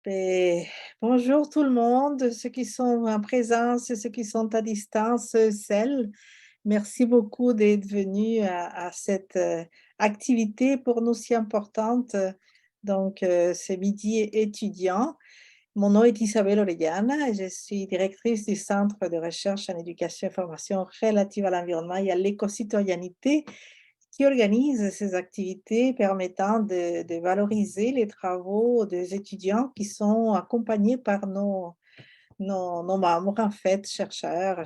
Et bonjour tout le monde, ceux qui sont en présence et ceux qui sont à distance, celles. Merci beaucoup d'être venus à cette activité pour nous si importante. C'est midi étudiant. Mon nom est Isabelle Orellana et je suis directrice du Centre de recherche en éducation et formation relative à l'environnement et à l'éco-citoyenneté qui organise ces activités permettant de valoriser les travaux des étudiants qui sont accompagnés par nos membres, en fait, chercheurs.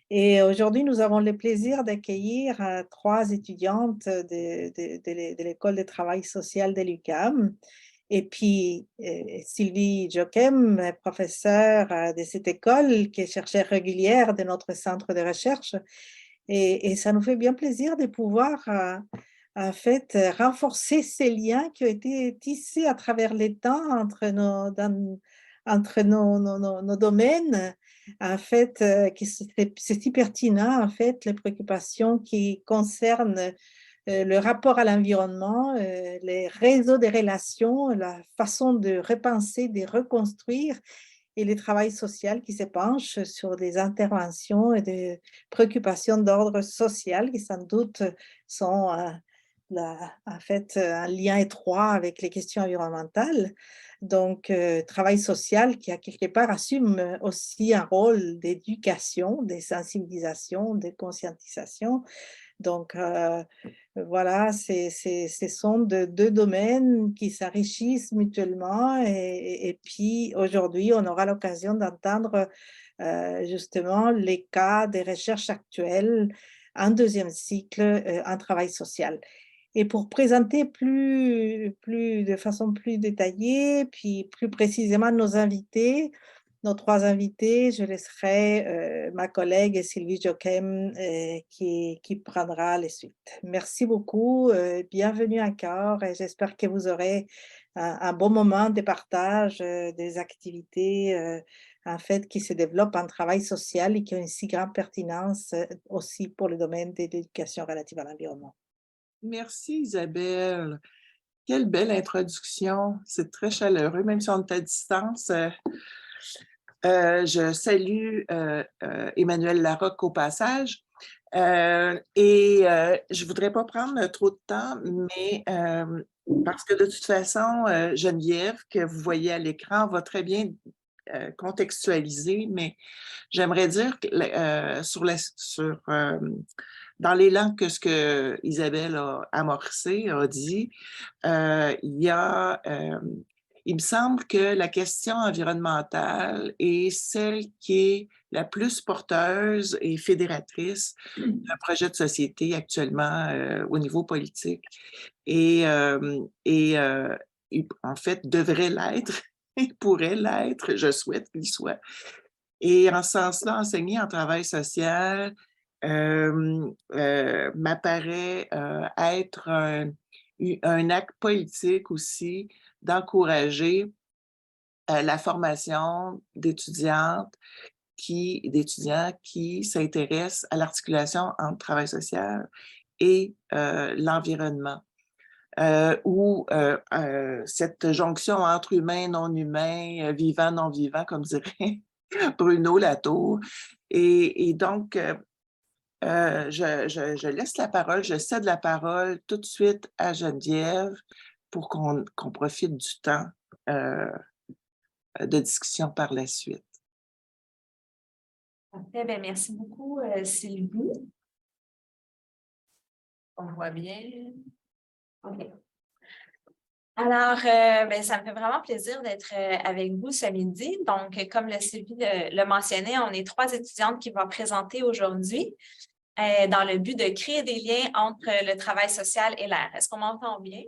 Et aujourd'hui, nous avons le plaisir d'accueillir 3 étudiantes de l'École de travail social de l'UQAM. Et puis, Sylvie Joachim, professeure de cette école, qui est chercheure régulière de notre centre de recherche. Et ça nous fait bien plaisir de pouvoir, en fait, renforcer ces liens qui ont été tissés à travers les temps entre nos domaines, en fait, qui c'est si pertinent, en fait, les préoccupations qui concernent, le rapport à l'environnement, les réseaux des relations, la façon de repenser, de reconstruire et le travail social qui se penche sur des interventions et des préoccupations d'ordre social qui sans doute sont en fait un lien étroit avec les questions environnementales. Travail social qui a quelque part assume aussi un rôle d'éducation, de sensibilisation, de conscientisation. Donc, voilà, ce sont de 2 domaines qui s'enrichissent mutuellement et puis aujourd'hui, on aura l'occasion d'entendre, justement les cas des recherches actuelles en deuxième cycle, en travail social. Et pour présenter de façon plus détaillée, puis plus précisément nos invités, nos 3 invités, je laisserai, ma collègue Sylvie Joachim, qui prendra les suites. Merci beaucoup, bienvenue encore et j'espère que vous aurez un bon moment de partage, des activités, en fait, qui se développent en travail social et qui ont une si grande pertinence, aussi pour le domaine de l'éducation relative à l'environnement. Merci Isabelle. Quelle belle introduction. C'est très chaleureux, même si on est à distance. Je salue Emmanuel Larocque au passage. Je voudrais pas prendre trop de temps, mais parce que de toute façon, Geneviève, que vous voyez à l'écran, va très bien contextualiser, mais j'aimerais dire que dans l'élan que ce que Isabelle a amorcé, a dit, il me semble que la question environnementale est celle qui est la plus porteuse et fédératrice d'un projet de société actuellement au niveau politique. Et, euh, et euh, En fait, devrait l'être, et pourrait l'être, je souhaite qu'il soit. Et en ce sens-là, enseigner en travail social m'apparaît être un acte politique aussi d'encourager la formation d'étudiants qui s'intéressent à l'articulation entre travail social et l'environnement. Cette jonction entre humain, non humain, vivant, non vivant, comme dirait Bruno Latour. Je laisse la parole, je cède la parole tout de suite à Geneviève pour qu'on profite du temps de discussion par la suite. Parfait. Ben, merci beaucoup, Sylvie. On voit bien. OK. Alors, ben, ça me fait vraiment plaisir d'être avec vous ce midi. Donc, comme Sylvie l'a mentionné, on est 3 étudiantes qui vont présenter aujourd'hui dans le but de créer des liens entre le travail social et l'air. Est-ce qu'on m'entend bien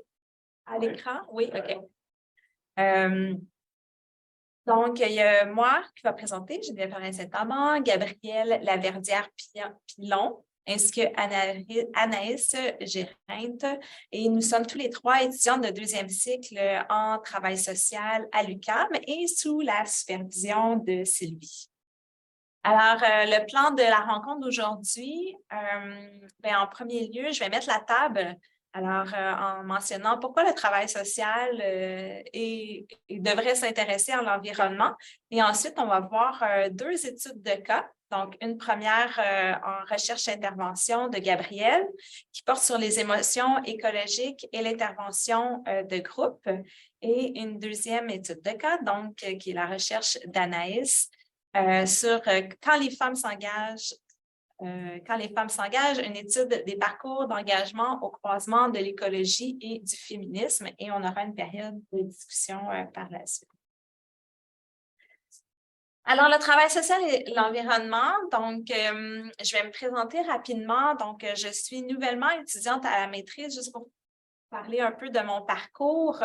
à l'écran? Oui, OK. Donc, il y a moi qui va présenter, Geneviève Perrin-Saint-Amand, Gabrielle Laverdière-Pilon, ainsi que Anaïs Gérinte. Et nous sommes tous les 3 étudiantes de 2e cycle en travail social à l'UQAM et sous la supervision de Sylvie. Alors, le plan de la rencontre d'aujourd'hui, en premier lieu, je vais mettre la table Alors, en mentionnant pourquoi le travail social devrait s'intéresser à l'environnement. Et ensuite, on va voir 2 études de cas. Donc, une première en recherche-intervention de Gabrielle, qui porte sur les émotions écologiques et l'intervention de groupe. Et une deuxième étude de cas, donc, qui est la recherche d'Anaïs sur quand les femmes s'engagent. Une étude des parcours d'engagement au croisement de l'écologie et du féminisme, et on aura une période de discussion par la suite. Alors, le travail social et l'environnement, donc, je vais me présenter rapidement. Donc, je suis nouvellement étudiante à la maîtrise, juste pour parler un peu de mon parcours.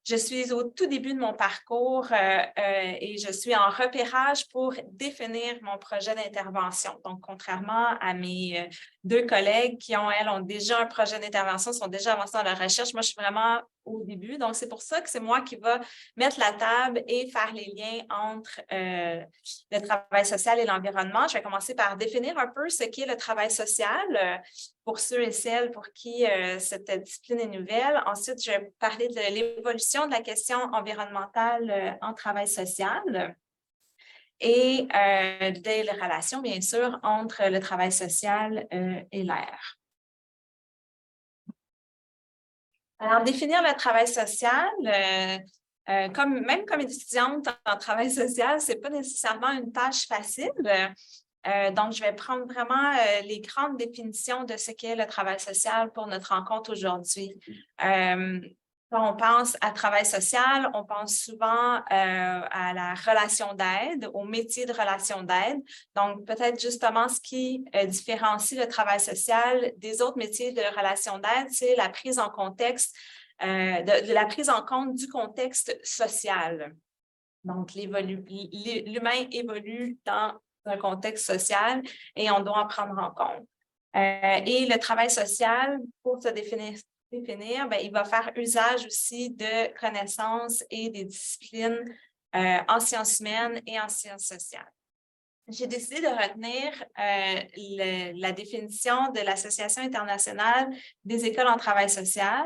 Je suis au tout début de mon parcours et je suis en repérage pour définir mon projet d'intervention. Donc, contrairement à mes 2 collègues qui ont déjà un projet d'intervention, sont déjà avancés dans la recherche, moi, je suis vraiment au début. Donc, c'est pour ça que c'est moi qui va mettre la table et faire les liens entre le travail social et l'environnement. Je vais commencer par définir un peu ce qu'est le travail social pour ceux et celles pour qui cette discipline est nouvelle. Ensuite, je vais parler de l'évolution de la question environnementale en travail social et des relations, bien sûr, entre le travail social et l'air. Alors, définir le travail social, même comme étudiante en travail social, ce n'est pas nécessairement une tâche facile. Donc, je vais prendre vraiment les grandes définitions de ce qu'est le travail social pour notre rencontre aujourd'hui. Quand on pense à travail social, on pense souvent à la relation d'aide, au métier de relation d'aide. Donc, peut-être justement ce qui différencie le travail social des autres métiers de relation d'aide, c'est la prise en contexte, de la prise en compte du contexte social. Donc, l'humain évolue dans un contexte social et on doit en prendre en compte. Et le travail social, pour se définir, il va faire usage aussi de connaissances et des disciplines en sciences humaines et en sciences sociales. J'ai décidé de retenir la définition de l'Association internationale des écoles en travail social.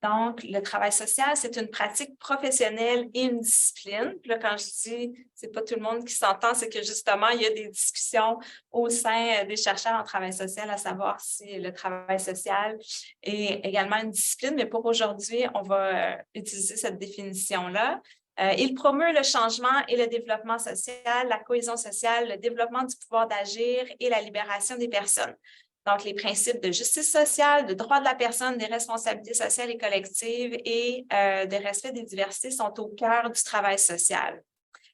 Donc, le travail social, c'est une pratique professionnelle et une discipline. Puis là, quand je dis, c'est pas tout le monde qui s'entend, c'est que justement, il y a des discussions au sein des chercheurs en travail social à savoir si le travail social est également une discipline. Mais pour aujourd'hui, on va utiliser cette définition-là. Il promeut le changement et le développement social, la cohésion sociale, le développement du pouvoir d'agir et la libération des personnes. Donc, les principes de justice sociale, de droit de la personne, des responsabilités sociales et collectives et de respect des diversités sont au cœur du travail social.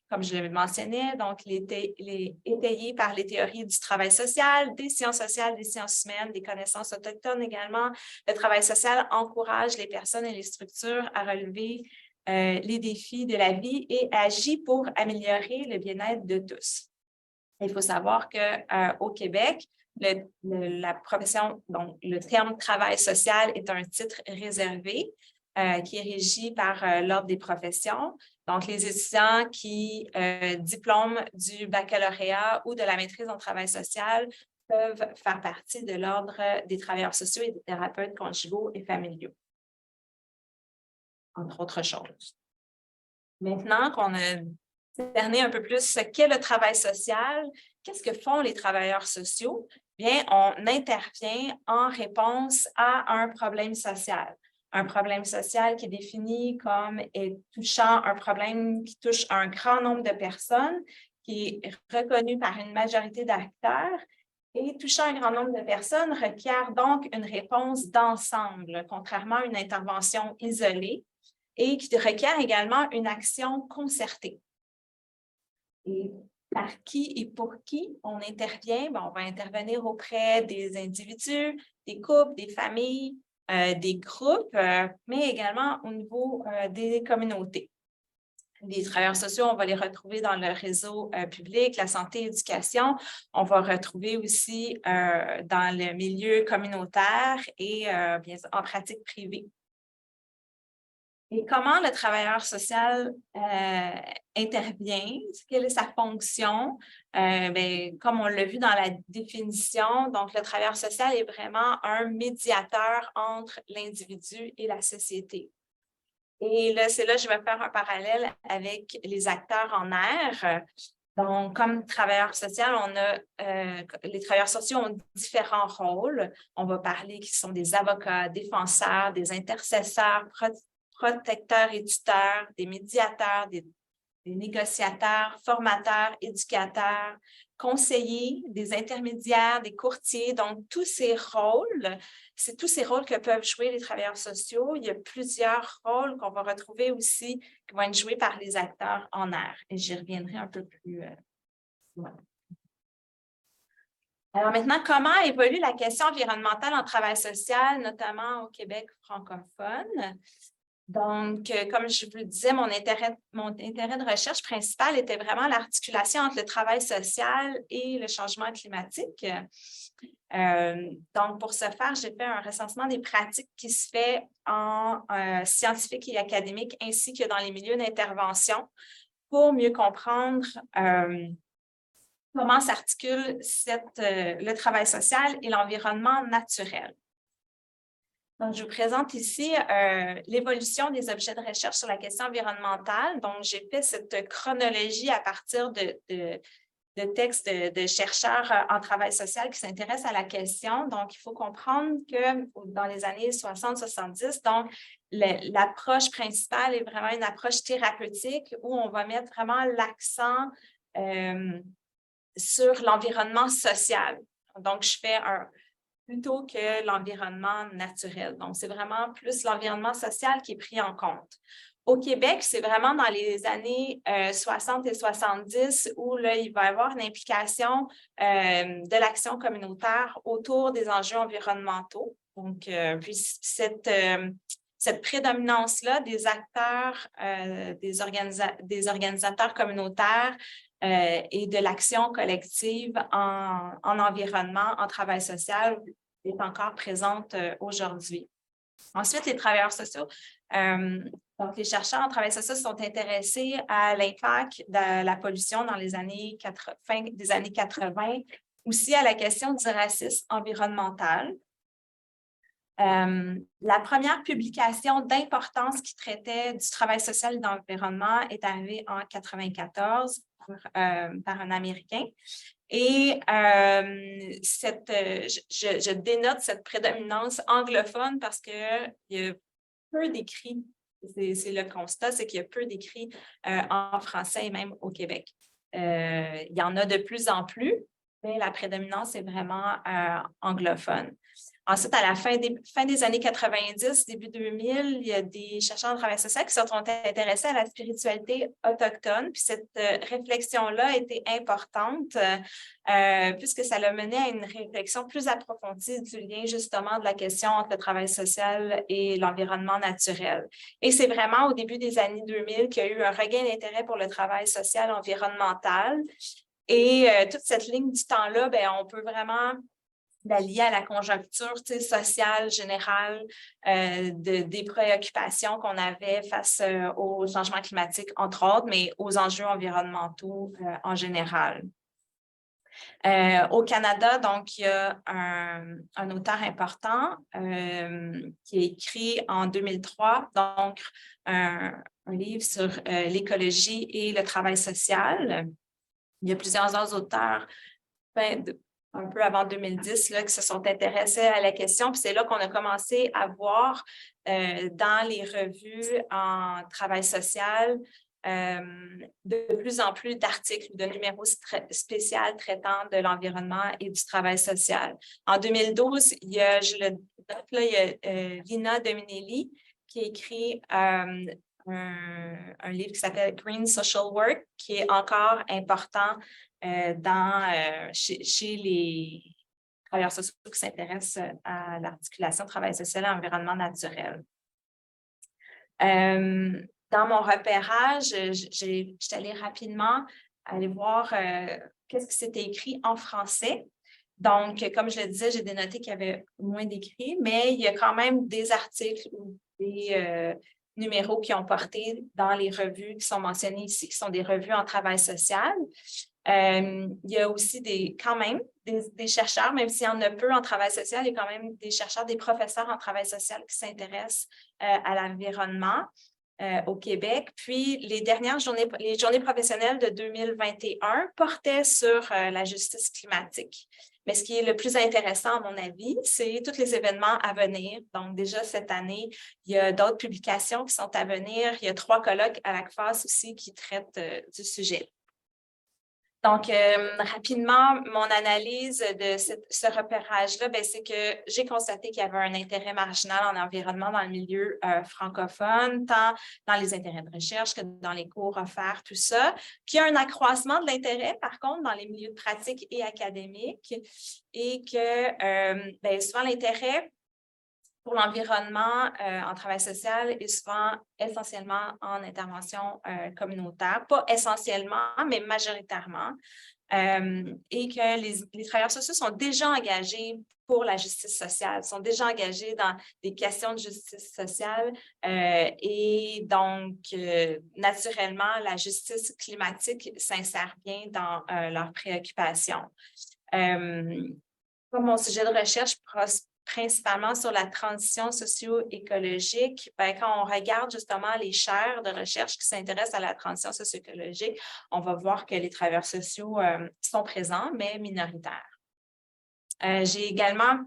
Comme je le mentionnais, donc, étayés par les théories du travail social, des sciences sociales, des sciences humaines, des connaissances autochtones également. Le travail social encourage les personnes et les structures à relever les défis de la vie et agit pour améliorer le bien-être de tous. Il faut savoir qu'au Québec, la profession, donc le terme travail social est un titre réservé qui est régi par l'Ordre des professions. Donc, les étudiants qui diplôment du baccalauréat ou de la maîtrise en travail social peuvent faire partie de l'Ordre des travailleurs sociaux et des thérapeutes conjugaux et familiaux, entre autres choses. Maintenant qu'on a cerné un peu plus ce qu'est le travail social, qu'est-ce que font les travailleurs sociaux? Bien, on intervient en réponse à un problème social. Un problème social qui est défini comme touchant un problème qui touche un grand nombre de personnes, qui est reconnu par une majorité d'acteurs et touchant un grand nombre de personnes requiert donc une réponse d'ensemble, contrairement à une intervention isolée et qui requiert également une action concertée. Et par qui et pour qui on intervient? Bien, on va intervenir auprès des individus, des couples, des familles, des groupes, mais également au niveau des communautés. Les travailleurs sociaux, on va les retrouver dans le réseau public, la santé, l'éducation. On va retrouver aussi dans le milieu communautaire et bien sûr, en pratique privée. Et comment le travailleur social intervient? Quelle est sa fonction? Comme on l'a vu dans la définition, donc le travailleur social est vraiment un médiateur entre l'individu et la société. Et là, c'est là que je vais faire un parallèle avec les acteurs en air. Donc, comme travailleur social, les travailleurs sociaux ont différents rôles. On va parler qui sont des avocats, défenseurs, des intercesseurs, protecteurs et tuteurs, des médiateurs, des négociateurs, formateurs, éducateurs, conseillers, des intermédiaires, des courtiers. Donc, tous ces rôles, c'est tous ces rôles que peuvent jouer les travailleurs sociaux. Il y a plusieurs rôles qu'on va retrouver aussi qui vont être joués par les acteurs en air. Et j'y reviendrai un peu plus loin. Alors maintenant, comment évolue la question environnementale en travail social, notamment au Québec francophone? Donc, comme je vous le disais, mon intérêt de recherche principal était vraiment l'articulation entre le travail social et le changement climatique. Donc, pour ce faire, j'ai fait un recensement des pratiques qui se fait en scientifique et académique ainsi que dans les milieux d'intervention pour mieux comprendre comment s'articule le travail social et l'environnement naturel. Donc, je vous présente ici l'évolution des objets de recherche sur la question environnementale. Donc, j'ai fait cette chronologie à partir de textes de chercheurs en travail social qui s'intéressent à la question. Donc, il faut comprendre que dans les années 60-70, donc, l'approche principale est vraiment une approche thérapeutique où on va mettre vraiment l'accent sur l'environnement social. Donc, je fais plutôt que l'environnement naturel. Donc, c'est vraiment plus l'environnement social qui est pris en compte. Au Québec, c'est vraiment dans les années 60 et 70 où là, il va y avoir une implication de l'action communautaire autour des enjeux environnementaux. Donc, puis cette prédominance-là des acteurs, des organisateurs communautaires et de l'action collective en environnement, en travail social est encore présente aujourd'hui. Ensuite, les travailleurs sociaux, donc les chercheurs en travail social sont intéressés à l'impact de la pollution dans les années fin des années 80, aussi à la question du racisme environnemental. La première publication d'importance qui traitait du travail social et d'environnement est arrivée en 1994 par un Américain. Et je dénote cette prédominance anglophone parce qu'il y a peu d'écrits, c'est le constat, c'est qu'il y a peu d'écrits en français et même au Québec. Il y en a de plus en plus, mais la prédominance est vraiment anglophone. Ensuite, à la fin des années 90, début 2000, il y a des chercheurs en travail social qui se sont intéressés à la spiritualité autochtone. Puis cette réflexion-là a été importante puisque ça l'a mené à une réflexion plus approfondie du lien justement de la question entre le travail social et l'environnement naturel. Et c'est vraiment au début des années 2000 qu'il y a eu un regain d'intérêt pour le travail social environnemental. Et toute cette ligne du temps-là, on peut vraiment la lier à la conjoncture sociale générale des préoccupations qu'on avait face au changement climatique, entre autres, mais aux enjeux environnementaux en général. Au Canada, donc, il y a un auteur important qui a écrit en 2003, donc, un livre sur l'écologie et le travail social. Il y a plusieurs autres auteurs un peu avant 2010, là, qui se sont intéressés à la question. Puis c'est là qu'on a commencé à voir dans les revues en travail social de plus en plus d'articles, de numéros spéciaux traitant de l'environnement et du travail social. En 2012, il y a, je le note là, il y a Lina Dominelli qui a écrit un livre qui s'appelle Green Social Work, qui est encore important chez les travailleurs sociaux qui s'intéressent à l'articulation travail social et environnement naturel. Dans mon repérage, j'étais allée rapidement aller voir qu'est-ce qui s'était écrit en français. Donc, comme je le disais, j'ai dénoté qu'il y avait moins d'écrits, mais il y a quand même des articles ou des numéros qui ont porté dans les revues qui sont mentionnées ici, qui sont des revues en travail social. Il y a aussi quand même des chercheurs, même s'il y en a peu en travail social, il y a quand même des chercheurs, des professeurs en travail social qui s'intéressent à l'environnement au Québec. Puis, les journées professionnelles de 2021 portaient sur la justice climatique. Mais ce qui est le plus intéressant, à mon avis, c'est tous les événements à venir. Donc, déjà cette année, il y a d'autres publications qui sont à venir. Il y a 3 colloques à l'ACFAS aussi qui traitent du sujet. Donc, rapidement, mon analyse de ce repérage-là, c'est que j'ai constaté qu'il y avait un intérêt marginal en environnement dans le milieu francophone, tant dans les intérêts de recherche que dans les cours offerts, tout ça, qu'il y a un accroissement de l'intérêt, par contre, dans les milieux de pratique et académiques, et que souvent l'intérêt pour l'environnement en travail social est souvent essentiellement en intervention communautaire, pas essentiellement, mais majoritairement, et que les travailleurs sociaux sont déjà engagés pour la justice sociale, sont déjà engagés dans des questions de justice sociale et donc, naturellement, la justice climatique s'insère bien dans leurs préoccupations. Comme mon sujet de recherche principalement sur la transition socio-écologique, quand on regarde justement les chaires de recherche qui s'intéressent à la transition socio-écologique, on va voir que les travailleurs sociaux sont présents, mais minoritaires. J'ai également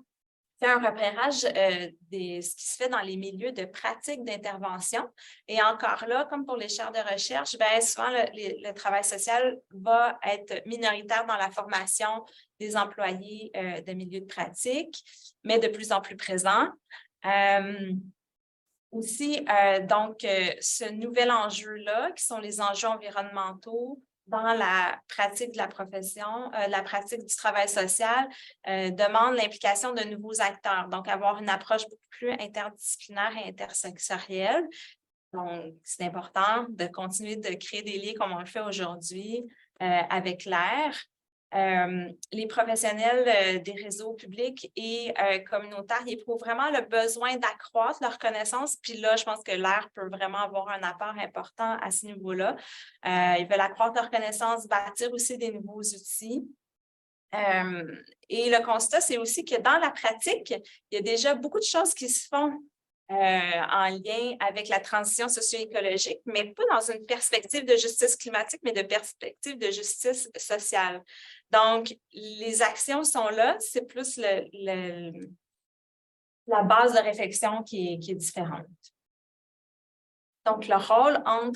fait un repérage de ce qui se fait dans les milieux de pratique d'intervention. Et encore là, comme pour les chaires de recherche, souvent le travail social va être minoritaire dans la formation des employés de milieux de pratique, mais de plus en plus présent. Aussi, ce nouvel enjeu-là, qui sont les enjeux environnementaux, dans la pratique de la profession, la pratique du travail social, demande l'implication de nouveaux acteurs. Donc, avoir une approche beaucoup plus interdisciplinaire et intersectorielle. Donc, c'est important de continuer de créer des liens comme on le fait aujourd'hui avec l'air. Les professionnels des réseaux publics et communautaires éprouvent vraiment le besoin d'accroître leur connaissance. Puis là, je pense que l'air peut vraiment avoir un apport important à ce niveau-là. Ils veulent accroître leur connaissance, bâtir aussi des nouveaux outils. Et le constat, c'est aussi que dans la pratique, il y a déjà beaucoup de choses qui se font en lien avec la transition socio-écologique, mais pas dans une perspective de justice climatique, mais de perspective de justice sociale. Donc, les actions sont là, c'est plus la base de réflexion qui est différente. Donc, les rôles en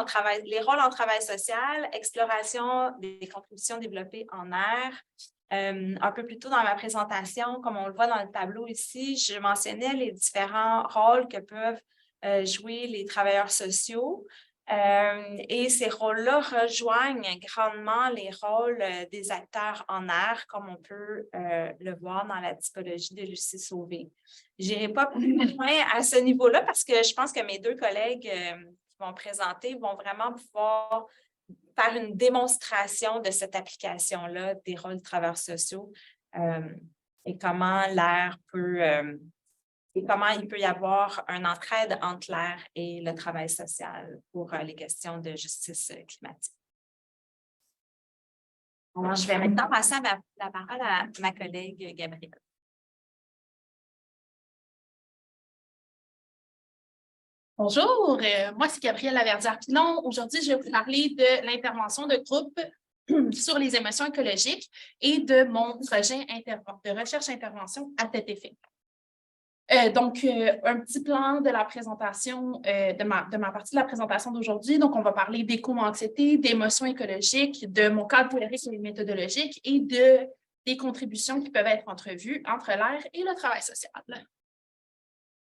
travail social, exploration des contributions développées en air. Un peu plus tôt dans ma présentation, comme on le voit dans le tableau ici, je mentionnais les différents rôles que peuvent jouer les travailleurs sociaux. Et ces rôles-là rejoignent grandement les rôles des acteurs en air, comme on peut le voir dans la typologie de Lucie Sauvé. Je n'irai pas plus loin à ce niveau-là parce que je pense que mes 2 collègues qui vont présenter vont vraiment pouvoir faire une démonstration de cette application-là des rôles de travailleurs sociaux et comment l'air peut... et comment il peut y avoir une entraide entre l'air et le travail social pour les questions de justice climatique. Alors, je vais maintenant passer la parole à ma collègue Gabrielle. Bonjour, moi c'est Gabrielle Laverdière-Pilon. Aujourd'hui, je vais vous parler de l'intervention de groupe sur les émotions écologiques et de mon projet de recherche-intervention à cet effet. Donc, un petit plan de la présentation, de ma partie de la présentation d'aujourd'hui. Donc, on va parler d'éco-anxiété, d'émotions écologiques, de mon cadre théorique et méthodologique et des contributions qui peuvent être entrevues entre l'air et le travail social.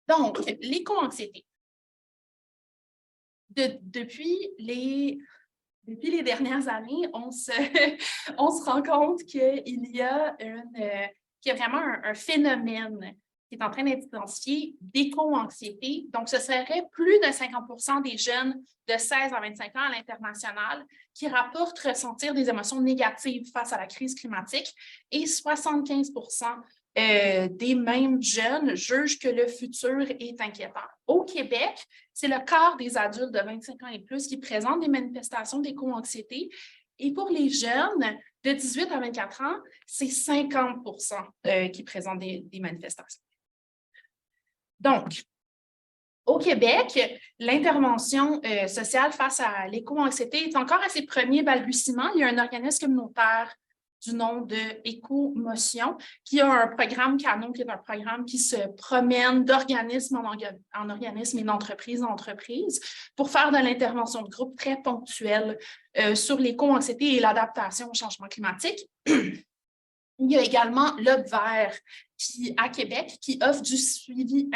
Donc, l'éco-anxiété. Depuis les dernières années, on se rend compte qu'il y a vraiment un phénomène qui est en train d'être identifié d'éco-anxiété. Donc, ce serait plus de 50% des jeunes de 16 à 25 ans à l'international qui rapportent ressentir des émotions négatives face à la crise climatique et 75% des mêmes jeunes jugent que le futur est inquiétant. Au Québec, c'est le quart des adultes de 25 ans et plus qui présentent des manifestations d'éco-anxiété. Et pour les jeunes de 18 à 24 ans, c'est 50% qui présentent des manifestations. Donc, au Québec, l'intervention sociale face à l'éco-anxiété est encore à ses premiers balbutiements. Il y a un organisme communautaire du nom de Éco-Motion, qui a un programme Canon, qui est un programme qui se promène d'organisme en organisme et d'entreprise en entreprise pour faire de l'intervention de groupe très ponctuelle sur l'éco-anxiété et l'adaptation au changement climatique. Il y a également Lobe Vert à Québec qui offre du suivi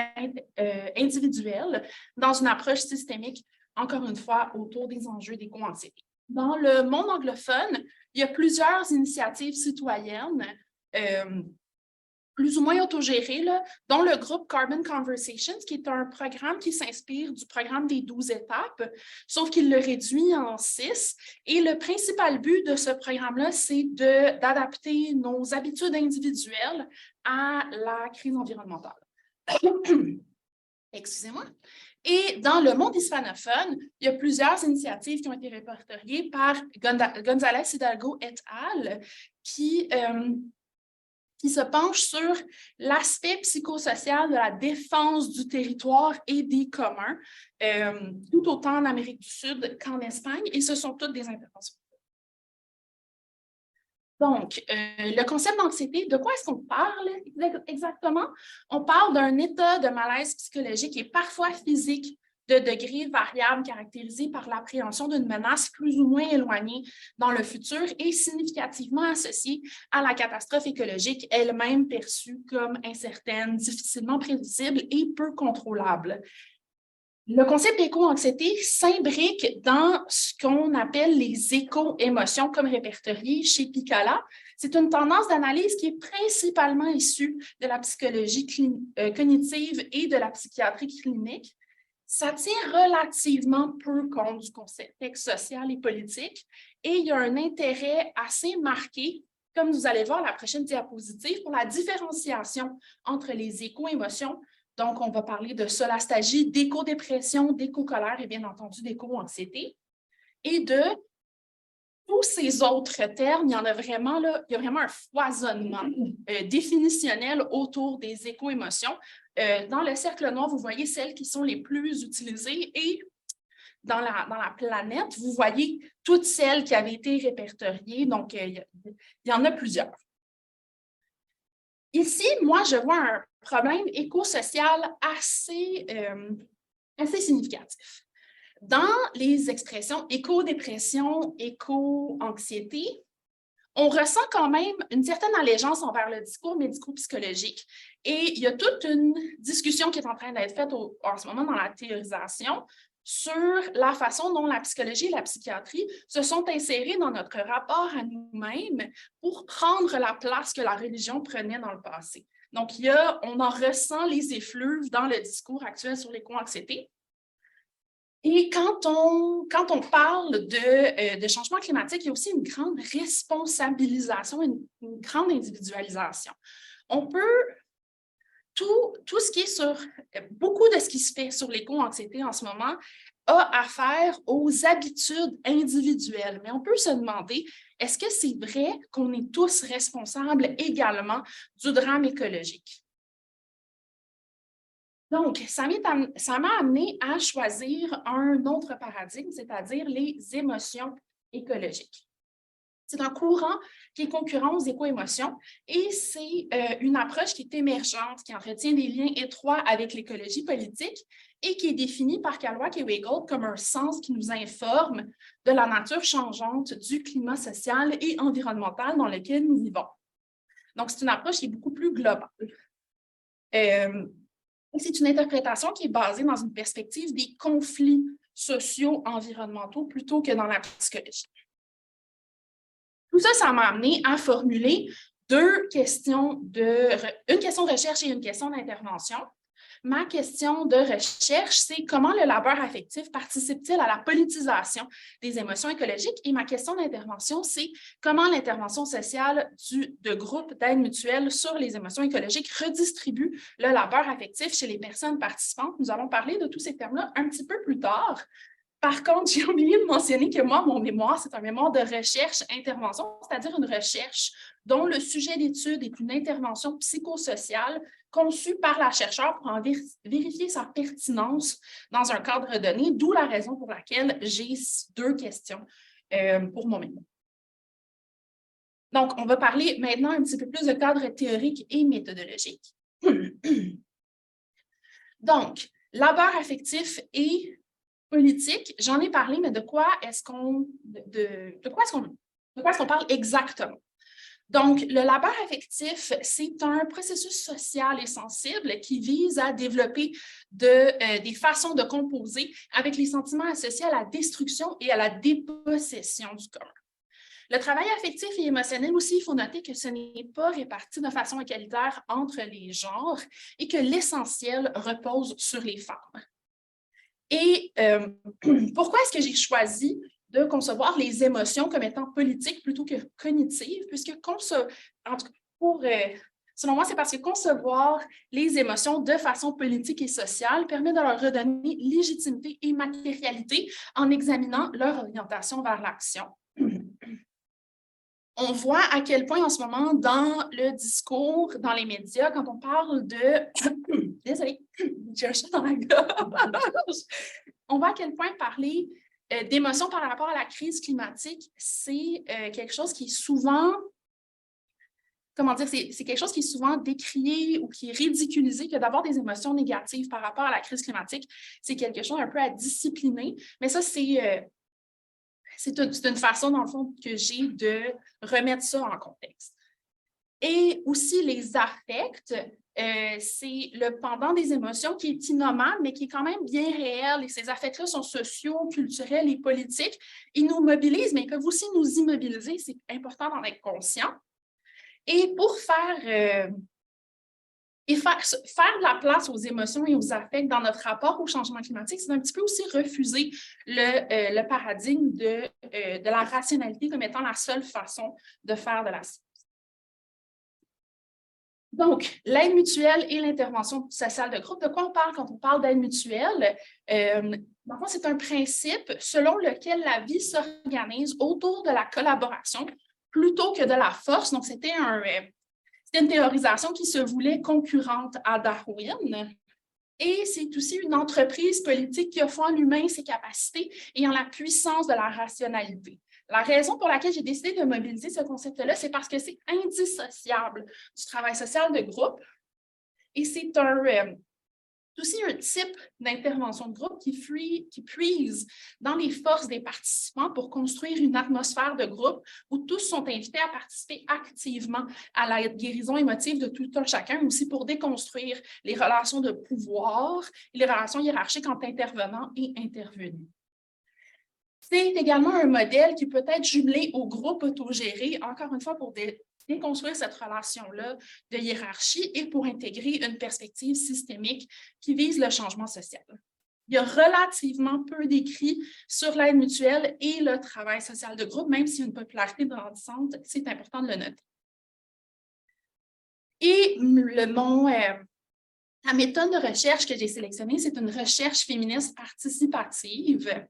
individuel dans une approche systémique, encore une fois, autour des enjeux d'éco-anxiété. Dans le monde anglophone, il y a plusieurs initiatives citoyennes, plus ou moins autogérées, là, dont le groupe Carbon Conversations, qui est un programme qui s'inspire du programme des 12 étapes, sauf qu'il le réduit en 6. Et le principal but de ce programme-là, c'est d'adapter nos habitudes individuelles à la crise environnementale. Excusez-moi. Et dans le monde hispanophone, il y a plusieurs initiatives qui ont été répertoriées par González Hidalgo et al. Qui se penche sur l'aspect psychosocial de la défense du territoire et des communs, tout autant en Amérique du Sud qu'en Espagne, et ce sont toutes des interventions. Donc, le concept d'anxiété, de quoi est-ce qu'on parle exactement? On parle d'un état de malaise psychologique et parfois physique de degrés variables caractérisés par l'appréhension d'une menace plus ou moins éloignée dans le futur et significativement associée à la catastrophe écologique elle-même perçue comme incertaine, difficilement prévisible et peu contrôlable. Le concept d'éco-anxiété s'imbrique dans ce qu'on appelle les éco-émotions comme répertoriées chez Piccola. C'est une tendance d'analyse qui est principalement issue de la psychologie cognitive et de la psychiatrie clinique. Ça tient relativement peu compte du contexte social et politique et il y a un intérêt assez marqué, comme vous allez voir à la prochaine diapositive, pour la différenciation entre les éco-émotions. Donc, on va parler de solastagie, d'éco-dépression, d'éco-colère et bien entendu d'éco-anxiété. Et de tous ces autres termes, il y en a vraiment, là, il y a vraiment un foisonnement définitionnel autour des éco-émotions. Dans le cercle noir, vous voyez celles qui sont les plus utilisées et dans la planète, vous voyez toutes celles qui avaient été répertoriées. Donc, il y en a plusieurs. Ici, moi, je vois un problème éco-social assez significatif. Dans les expressions éco-dépression, éco-anxiété, on ressent quand même une certaine allégeance envers le discours médico-psychologique. Et il y a toute une discussion qui est en train d'être faite en ce moment dans la théorisation sur la façon dont la psychologie et la psychiatrie se sont insérées dans notre rapport à nous-mêmes pour prendre la place que la religion prenait dans le passé. Donc, on en ressent les effluves dans le discours actuel sur l'éco-anxiété. Et quand on parle de changement climatique, il y a aussi une grande responsabilisation, une grande individualisation. On peut, tout ce qui est sur, beaucoup de ce qui se fait sur l'éco-anxiété en ce moment a affaire aux habitudes individuelles. Mais on peut se demander, est-ce que c'est vrai qu'on est tous responsables également du drame écologique? Donc, ça m'a amené à choisir un autre paradigme, c'est-à-dire les émotions écologiques. C'est un courant qui est concurrent aux éco-émotions et c'est une approche qui est émergente, qui entretient des liens étroits avec l'écologie politique et qui est définie par Kerouac et Weigel comme un sens qui nous informe de la nature changeante du climat social et environnemental dans lequel nous vivons. Donc, c'est une approche qui est beaucoup plus globale. C'est une interprétation qui est basée dans une perspective des conflits socio-environnementaux plutôt que dans la psychologie. Tout ça, ça m'a amené à formuler une question de recherche et une question d'intervention. ma question de recherche, c'est comment le labeur affectif participe-t-il à la politisation des émotions écologiques? Et ma question d'intervention, c'est comment l'intervention sociale de groupe d'aide mutuelle sur les émotions écologiques redistribue le labeur affectif chez les personnes participantes. Nous allons parler de tous ces termes-là un petit peu plus tard. Par contre, j'ai oublié de mentionner que moi, mon mémoire, c'est un mémoire de recherche-intervention, c'est-à-dire une recherche dont le sujet d'étude est une intervention psychosociale conçue par la chercheure pour en vérifier sa pertinence dans un cadre donné, d'où la raison pour laquelle j'ai 2 questions pour mon mémoire. Donc, on va parler maintenant un petit peu plus de cadre théorique et méthodologique. Donc, labeur affectif et politique, j'en ai parlé, mais de quoi est-ce qu'on parle exactement? Donc, le labeur affectif, c'est un processus social et sensible qui vise à développer des façons de composer avec les sentiments associés à la destruction et à la dépossession du commun. Le travail affectif et émotionnel aussi, il faut noter que ce n'est pas réparti de façon égalitaire entre les genres et que l'essentiel repose sur les femmes. Et pourquoi est-ce que j'ai choisi de concevoir les émotions comme étant politiques plutôt que cognitives? Puisque selon moi, c'est parce que concevoir les émotions de façon politique et sociale permet de leur redonner légitimité et matérialité en examinant leur orientation vers l'action. On voit à quel point en ce moment, dans le discours, dans les médias, quand on parle de... Désolée, j'ai un chat dans la gorge. On voit à quel point parler d'émotions par rapport à la crise climatique, c'est quelque chose qui est souvent... Comment dire? C'est quelque chose qui est souvent décrié ou qui est ridiculisé, que d'avoir des émotions négatives par rapport à la crise climatique, c'est quelque chose un peu à discipliner. Mais ça, c'est une façon, dans le fond, que j'ai de remettre ça en contexte. Et aussi, les affects, c'est le pendant des émotions qui est innommable, mais qui est quand même bien réel. Et ces affects-là sont sociaux, culturels et politiques. Ils nous mobilisent, mais ils peuvent aussi nous immobiliser. C'est important d'en être conscient. Et pour faire de la place aux émotions et aux affects dans notre rapport au changement climatique, c'est un petit peu aussi refuser le paradigme de la rationalité comme étant la seule façon de faire de la science. Donc, l'aide mutuelle et l'intervention sociale de groupe, de quoi on parle quand on parle d'aide mutuelle? C'est un principe selon lequel la vie s'organise autour de la collaboration plutôt que de la force. Donc, c'était une théorisation qui se voulait concurrente à Darwin. Et c'est aussi une entreprise politique qui offre en l'humain ses capacités et en la puissance de la rationalité. La raison pour laquelle j'ai décidé de mobiliser ce concept-là, c'est parce que c'est indissociable du travail social de groupe. Et c'est aussi un type d'intervention de groupe qui puise dans les forces des participants pour construire une atmosphère de groupe où tous sont invités à participer activement à la guérison émotive de tout un chacun, mais aussi pour déconstruire les relations de pouvoir et les relations hiérarchiques entre intervenants et intervenus. C'est également un modèle qui peut être jumelé au groupe autogéré, encore une fois pour déconstruire cette relation-là de hiérarchie et pour intégrer une perspective systémique qui vise le changement social. Il y a relativement peu d'écrits sur l'aide mutuelle et le travail social de groupe, même s'il y a une popularité grandissante, c'est important de le noter. Et la méthode de recherche que j'ai sélectionnée, c'est une recherche féministe participative.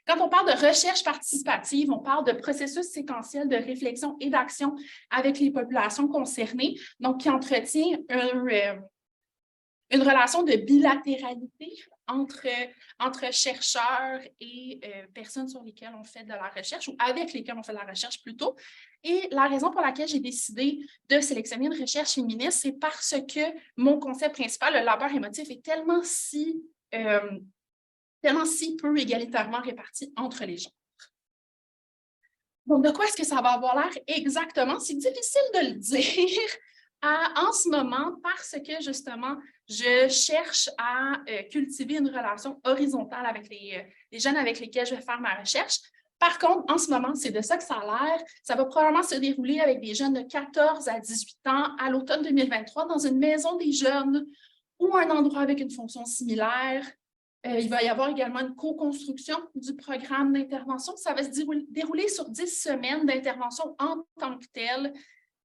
Quand on parle de recherche participative, on parle de processus séquentiel de réflexion et d'action avec les populations concernées, donc qui entretient une relation de bilatéralité entre chercheurs et personnes sur lesquelles on fait de la recherche, ou avec lesquelles on fait de la recherche plutôt. Et la raison pour laquelle j'ai décidé de sélectionner une recherche féministe, c'est parce que mon concept principal, le labeur émotif, est tellement si peu égalitairement réparti entre les genres. Donc, de quoi est-ce que ça va avoir l'air exactement? C'est difficile de le dire en ce moment parce que, justement, je cherche à cultiver une relation horizontale avec les jeunes avec lesquels je vais faire ma recherche. Par contre, en ce moment, c'est de ça que ça a l'air. Ça va probablement se dérouler avec des jeunes de 14 à 18 ans à l'automne 2023 dans une maison des jeunes ou un endroit avec une fonction similaire. Il va y avoir également une co-construction du programme d'intervention. Ça va se dérouler sur 10 semaines d'intervention en tant que telle,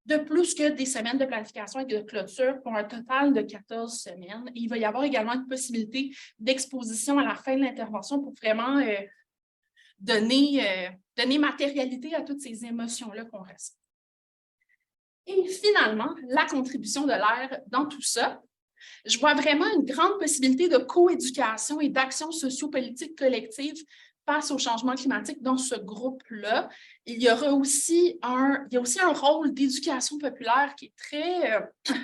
de plus que des semaines de planification et de clôture pour un total de 14 semaines. Et il va y avoir également une possibilité d'exposition à la fin de l'intervention pour vraiment donner matérialité à toutes ces émotions-là qu'on ressent. Et finalement, la contribution de l'air dans tout ça. Je vois vraiment une grande possibilité de coéducation et d'action sociopolitique collective face au changement climatique dans ce groupe-là. Il y a aussi un rôle d'éducation populaire qui est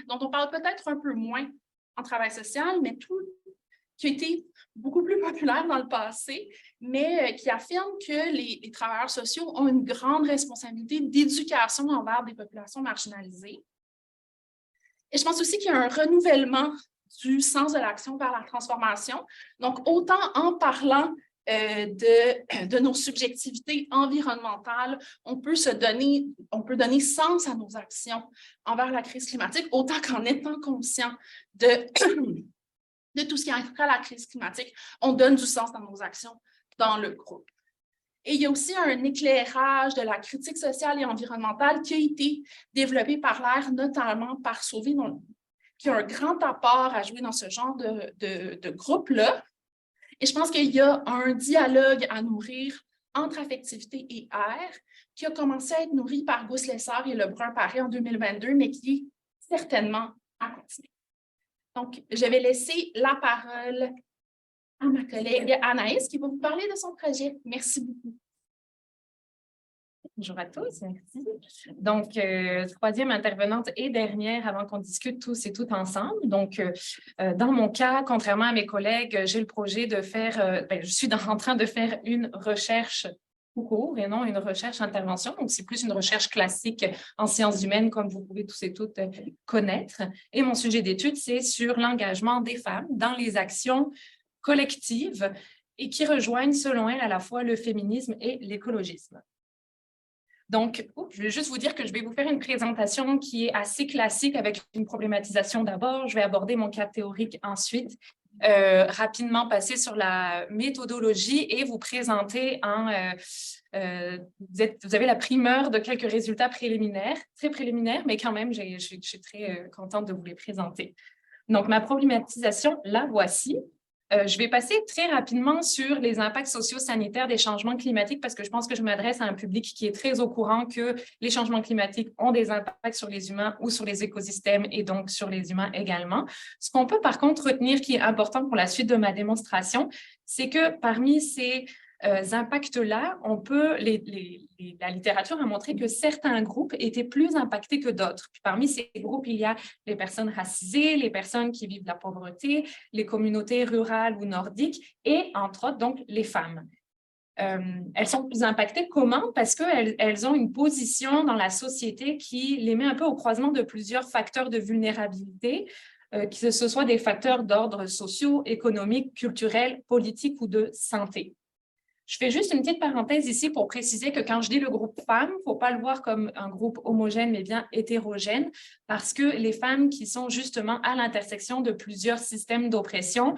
dont on parle peut-être un peu moins en travail social, mais qui a été beaucoup plus populaire dans le passé, mais qui affirme que les travailleurs sociaux ont une grande responsabilité d'éducation envers des populations marginalisées. Et je pense aussi qu'il y a un renouvellement du sens de l'action vers la transformation. Donc, autant en parlant de nos subjectivités environnementales, on peut donner sens à nos actions envers la crise climatique, autant qu'en étant conscient de tout ce qui est à la crise climatique, on donne du sens dans nos actions dans le groupe. Et il y a aussi un éclairage de la critique sociale et environnementale qui a été développé par l'air, notamment par Sauvé, qui a un grand apport à jouer dans ce genre de groupe-là. Et je pense qu'il y a un dialogue à nourrir entre affectivité et air qui a commencé à être nourri par Gousse Lessard et Lebrun-Paré en 2022, mais qui est certainement à continuer. Donc, je vais laisser la parole à ma collègue Anaïs qui va vous parler de son projet. Merci beaucoup. Bonjour à tous, merci. Donc, troisième intervenante et dernière avant qu'on discute tous et toutes ensemble. Donc, dans mon cas, contrairement à mes collègues, j'ai le projet de faire, je suis en train de faire une recherche tout court et non une recherche-intervention. Donc, c'est plus une recherche classique en sciences humaines, comme vous pouvez tous et toutes connaître. Et mon sujet d'étude, c'est sur l'engagement des femmes dans les actions collectives et qui rejoignent, selon elles, à la fois le féminisme et l'écologisme. Donc, je vais juste vous dire que je vais vous faire une présentation qui est assez classique avec une problématisation d'abord. Je vais aborder mon cadre théorique ensuite, rapidement passer sur la méthodologie et vous présenter vous avez la primeur de quelques résultats préliminaires, très préliminaires, mais quand même, je suis très contente de vous les présenter. Donc, ma problématisation, la voici. Je vais passer très rapidement sur les impacts socio-sanitaires des changements climatiques parce que je pense que je m'adresse à un public qui est très au courant que les changements climatiques ont des impacts sur les humains ou sur les écosystèmes et donc sur les humains également. Ce qu'on peut par contre retenir qui est important pour la suite de ma démonstration, c'est que parmi ces impacts-là, la littérature a montré que certains groupes étaient plus impactés que d'autres. Puis parmi ces groupes, il y a les personnes racisées, les personnes qui vivent de la pauvreté, les communautés rurales ou nordiques et, entre autres, donc, les femmes. Elles sont plus impactées. Comment? Parce qu'elles ont une position dans la société qui les met un peu au croisement de plusieurs facteurs de vulnérabilité, que ce soit des facteurs d'ordre socio, économique, culturel, politique ou de santé. Je fais juste une petite parenthèse ici pour préciser que quand je dis le groupe femmes, il ne faut pas le voir comme un groupe homogène, mais bien hétérogène, parce que les femmes qui sont justement à l'intersection de plusieurs systèmes d'oppression,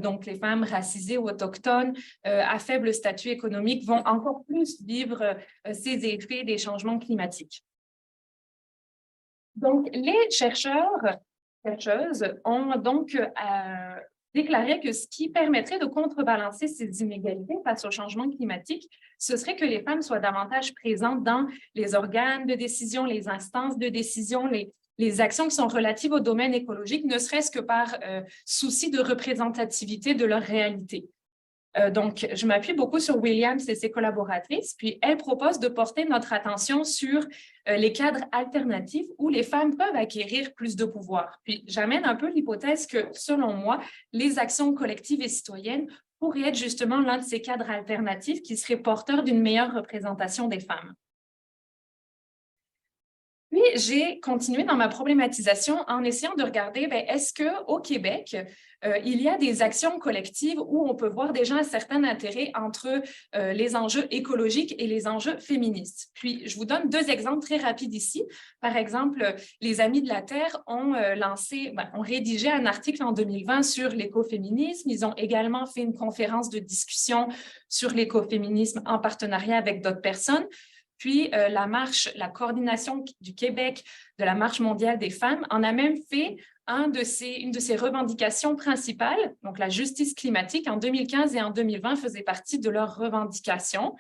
donc les femmes racisées ou autochtones, à faible statut économique, vont encore plus vivre ces effets des changements climatiques. Donc, les chercheuses ont donc déclarait que ce qui permettrait de contrebalancer ces inégalités face au changement climatique, ce serait que les femmes soient davantage présentes dans les organes de décision, les instances de décision, les actions qui sont relatives au domaine écologique, ne serait-ce que par souci de représentativité de leur réalité. Donc, je m'appuie beaucoup sur Williams et ses collaboratrices, puis elle propose de porter notre attention sur les cadres alternatifs où les femmes peuvent acquérir plus de pouvoir. Puis, j'amène un peu l'hypothèse que, selon moi, les actions collectives et citoyennes pourraient être justement l'un de ces cadres alternatifs qui seraient porteurs d'une meilleure représentation des femmes. Puis, j'ai continué dans ma problématisation en essayant de regarder, est-ce qu'au Québec, il y a des actions collectives où on peut voir déjà un certain intérêt entre les enjeux écologiques et les enjeux féministes. Puis, je vous donne 2 exemples très rapides ici. Par exemple, les Amis de la Terre ont ont rédigé un article en 2020 sur l'écoféminisme. Ils ont également fait une conférence de discussion sur l'écoféminisme en partenariat avec d'autres personnes. Puis, la coordination du Québec de la Marche mondiale des femmes en a même fait une de ses revendications principales, donc la justice climatique, en 2015 et en 2020 faisait partie de leurs revendications.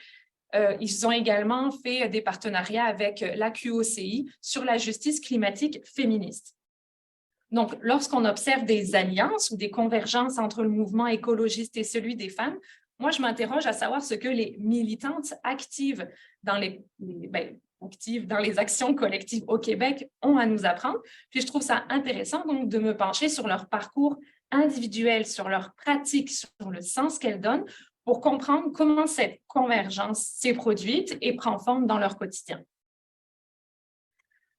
Ils ont également fait des partenariats avec la QOCI sur la justice climatique féministe. Donc, lorsqu'on observe des alliances ou des convergences entre le mouvement écologiste et celui des femmes, moi, je m'interroge à savoir ce que les militantes actives dans les actions collectives au Québec ont à nous apprendre. Puis, je trouve ça intéressant donc de me pencher sur leur parcours individuel, sur leur pratique, sur le sens qu'elles donnent pour comprendre comment cette convergence s'est produite et prend forme dans leur quotidien.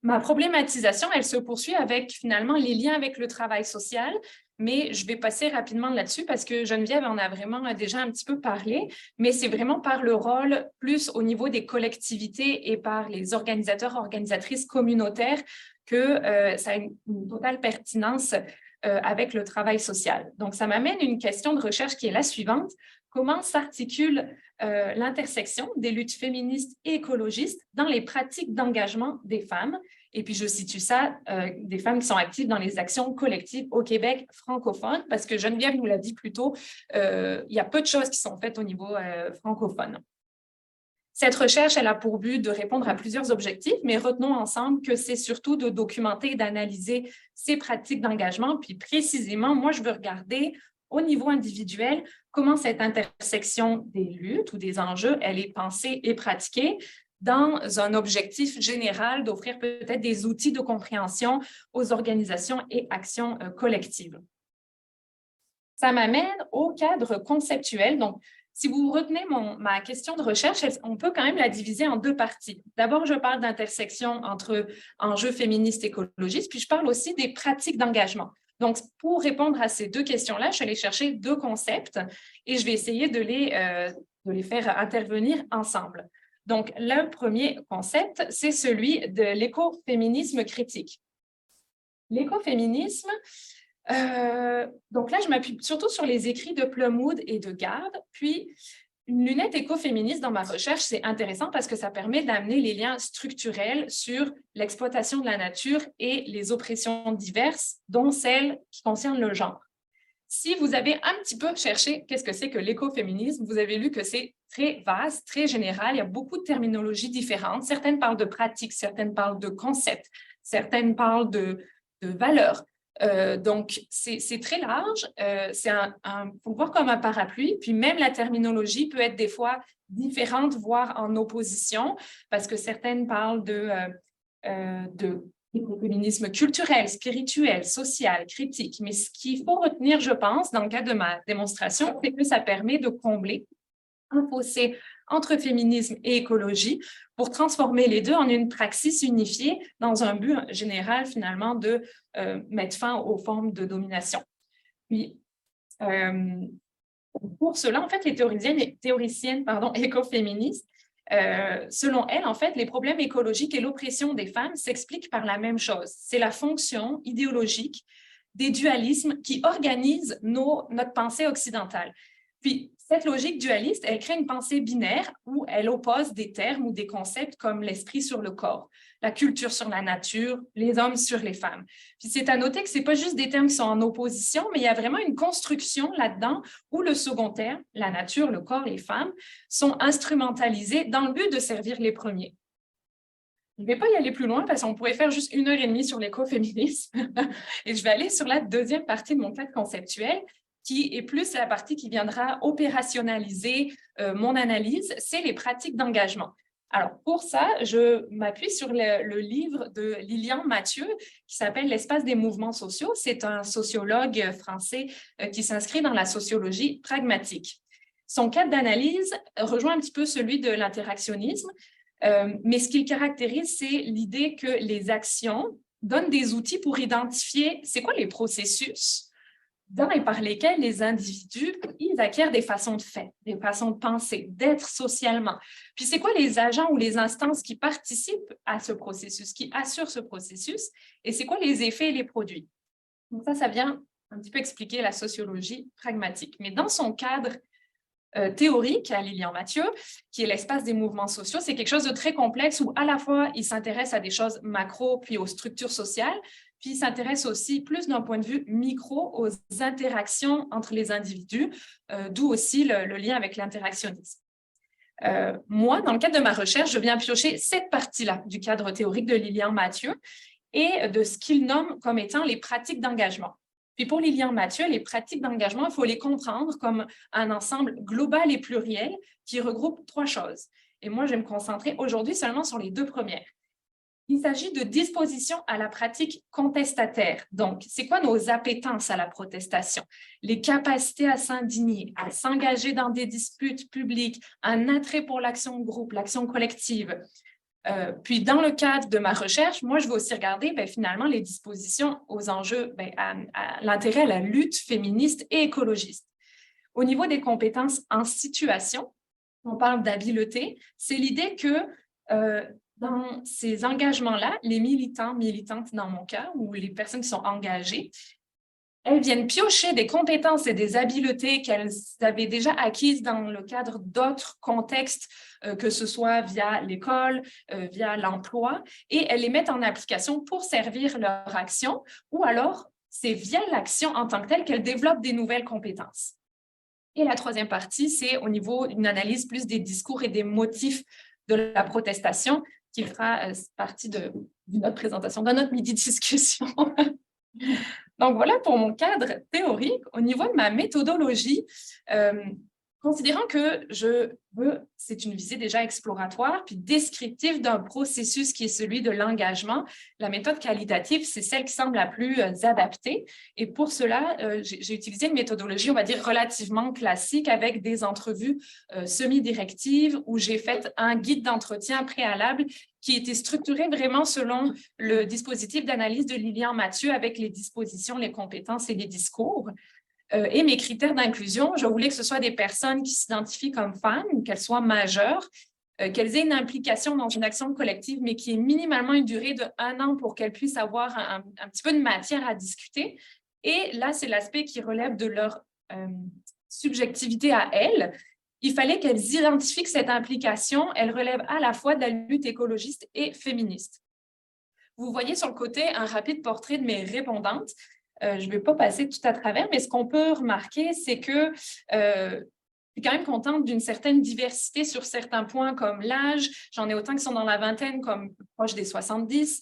Ma problématisation, elle se poursuit avec finalement les liens avec le travail social, mais je vais passer rapidement là-dessus parce que Geneviève en a vraiment déjà un petit peu parlé, mais c'est vraiment par le rôle plus au niveau des collectivités et par les organisateurs, organisatrices communautaires que ça a une totale pertinence avec le travail social. Donc, ça m'amène une question de recherche qui est la suivante. Comment s'articule l'intersection des luttes féministes et écologistes dans les pratiques d'engagement des femmes? Et puis, je situe ça, des femmes qui sont actives dans les actions collectives au Québec francophone, parce que Geneviève nous l'a dit plus tôt, il y a peu de choses qui sont faites au niveau francophone. Cette recherche, elle a pour but de répondre à plusieurs objectifs, mais retenons ensemble que c'est surtout de documenter et d'analyser ces pratiques d'engagement. Puis précisément, moi, je veux regarder au niveau individuel comment cette intersection des luttes ou des enjeux, elle est pensée et pratiquée dans un objectif général d'offrir peut-être des outils de compréhension aux organisations et actions collectives. Ça m'amène au cadre conceptuel. Donc, si vous retenez ma question de recherche, on peut quand même la diviser en 2 parties. D'abord, je parle d'intersection entre enjeux féministes et écologistes, puis je parle aussi des pratiques d'engagement. Donc, pour répondre à ces 2 questions-là, je suis allée chercher 2 concepts et je vais essayer de les faire intervenir ensemble. Donc, le premier concept, c'est celui de l'écoféminisme critique. L'écoféminisme, donc là, je m'appuie surtout sur les écrits de Plumwood et de Gard. Puis, une lunette écoféministe dans ma recherche, c'est intéressant parce que ça permet d'amener les liens structurels sur l'exploitation de la nature et les oppressions diverses, dont celles qui concernent le genre. Si vous avez un petit peu cherché qu'est-ce que c'est que l'écoféminisme, vous avez lu que c'est très vaste, très général. Il y a beaucoup de terminologies différentes. Certaines parlent de pratiques, certaines parlent de concepts, certaines parlent de valeurs. Donc, c'est très large. Faut le voir comme un parapluie. Puis même la terminologie peut être des fois différente, voire en opposition, parce que certaines parlent de l'écoféminisme culturel, spirituel, social, critique. Mais ce qu'il faut retenir, je pense, dans le cadre de ma démonstration, c'est que ça permet de combler un fossé entre féminisme et écologie pour transformer les deux en une praxis unifiée dans un but général, finalement, de mettre fin aux formes de domination. Puis, pour cela, en fait, les théoriciennes écoféministes, selon elles, en fait, les problèmes écologiques et l'oppression des femmes s'expliquent par la même chose. C'est la fonction idéologique des dualismes qui organisent notre pensée occidentale. Puis, cette logique dualiste, elle crée une pensée binaire où elle oppose des termes ou des concepts comme l'esprit sur le corps, la culture sur la nature, les hommes sur les femmes. Puis c'est à noter que ce n'est pas juste des termes qui sont en opposition, mais il y a vraiment une construction là-dedans où le second terme, la nature, le corps, les femmes, sont instrumentalisés dans le but de servir les premiers. Je ne vais pas y aller plus loin parce qu'on pourrait faire juste 1h30 sur l'écoféminisme et je vais aller sur la deuxième partie de mon cadre conceptuel, qui est plus la partie qui viendra opérationnaliser mon analyse, c'est les pratiques d'engagement. Alors, pour ça, je m'appuie sur le livre de Lilian Mathieu qui s'appelle « L'espace des mouvements sociaux ». C'est un sociologue français qui s'inscrit dans la sociologie pragmatique. Son cadre d'analyse rejoint un petit peu celui de l'interactionnisme. Mais ce qui le caractérise, c'est l'idée que les actions donnent des outils pour identifier c'est quoi les processus dans et par lesquels les individus ils acquièrent des façons de faire, des façons de penser, d'être socialement. Puis c'est quoi les agents ou les instances qui participent à ce processus, qui assurent ce processus, et c'est quoi les effets et les produits. Donc ça vient un petit peu expliquer la sociologie pragmatique. Mais dans son cadre théorique à Lilian Mathieu, qui est l'espace des mouvements sociaux, c'est quelque chose de très complexe où à la fois il s'intéresse à des choses macro puis aux structures sociales, puis il s'intéresse aussi plus d'un point de vue micro aux interactions entre les individus, d'où aussi le lien avec l'interactionnisme. Moi, dans le cadre de ma recherche, je viens piocher cette partie-là du cadre théorique de Lilian Mathieu et de ce qu'il nomme comme étant les pratiques d'engagement. Puis pour Lilian Mathieu, les pratiques d'engagement, il faut les comprendre comme un ensemble global et pluriel qui regroupe 3 choses. Et moi, je vais me concentrer aujourd'hui seulement sur les 2 premières. Il s'agit de disposition à la pratique contestataire. Donc, c'est quoi nos appétences à la protestation? Les capacités à s'indigner, à s'engager dans des disputes publiques, un attrait pour l'action de groupe, l'action collective. Puis, dans le cadre de ma recherche, moi, je vais aussi regarder finalement les dispositions aux enjeux, à l'intérêt à la lutte féministe et écologiste. Au niveau des compétences en situation, on parle d'habileté, c'est l'idée que dans ces engagements-là, les militants, militantes dans mon cas, ou les personnes qui sont engagées, elles viennent piocher des compétences et des habiletés qu'elles avaient déjà acquises dans le cadre d'autres contextes, que ce soit via l'école, via l'emploi, et elles les mettent en application pour servir leur action, ou alors c'est via l'action en tant que telle qu'elles développent des nouvelles compétences. Et la 3e partie, c'est au niveau d'une analyse plus des discours et des motifs de la protestation, qui fera partie de notre présentation, de notre midi-discussion. Donc, voilà pour mon cadre théorique. Au niveau de ma méthodologie, considérant que c'est une visée déjà exploratoire puis descriptive d'un processus qui est celui de l'engagement, la méthode qualitative, c'est celle qui semble la plus adaptée. Et pour cela, j'ai utilisé une méthodologie, on va dire, relativement classique avec des entrevues semi-directives où j'ai fait un guide d'entretien préalable qui était structuré vraiment selon le dispositif d'analyse de Lilian Mathieu avec les dispositions, les compétences et les discours. Et mes critères d'inclusion, je voulais que ce soit des personnes qui s'identifient comme femmes, qu'elles soient majeures, qu'elles aient une implication dans une action collective, mais qui ait minimalement une durée de 1 an pour qu'elles puissent avoir un petit peu de matière à discuter. Et là, c'est l'aspect qui relève de leur subjectivité à elles. Il fallait qu'elles identifient que cette implication, elle relève à la fois de la lutte écologiste et féministe. Vous voyez sur le côté un rapide portrait de mes répondantes. Je ne vais pas passer tout à travers, mais ce qu'on peut remarquer, c'est que je suis quand même contente d'une certaine diversité sur certains points comme l'âge. J'en ai autant qui sont dans la vingtaine comme proche des 70.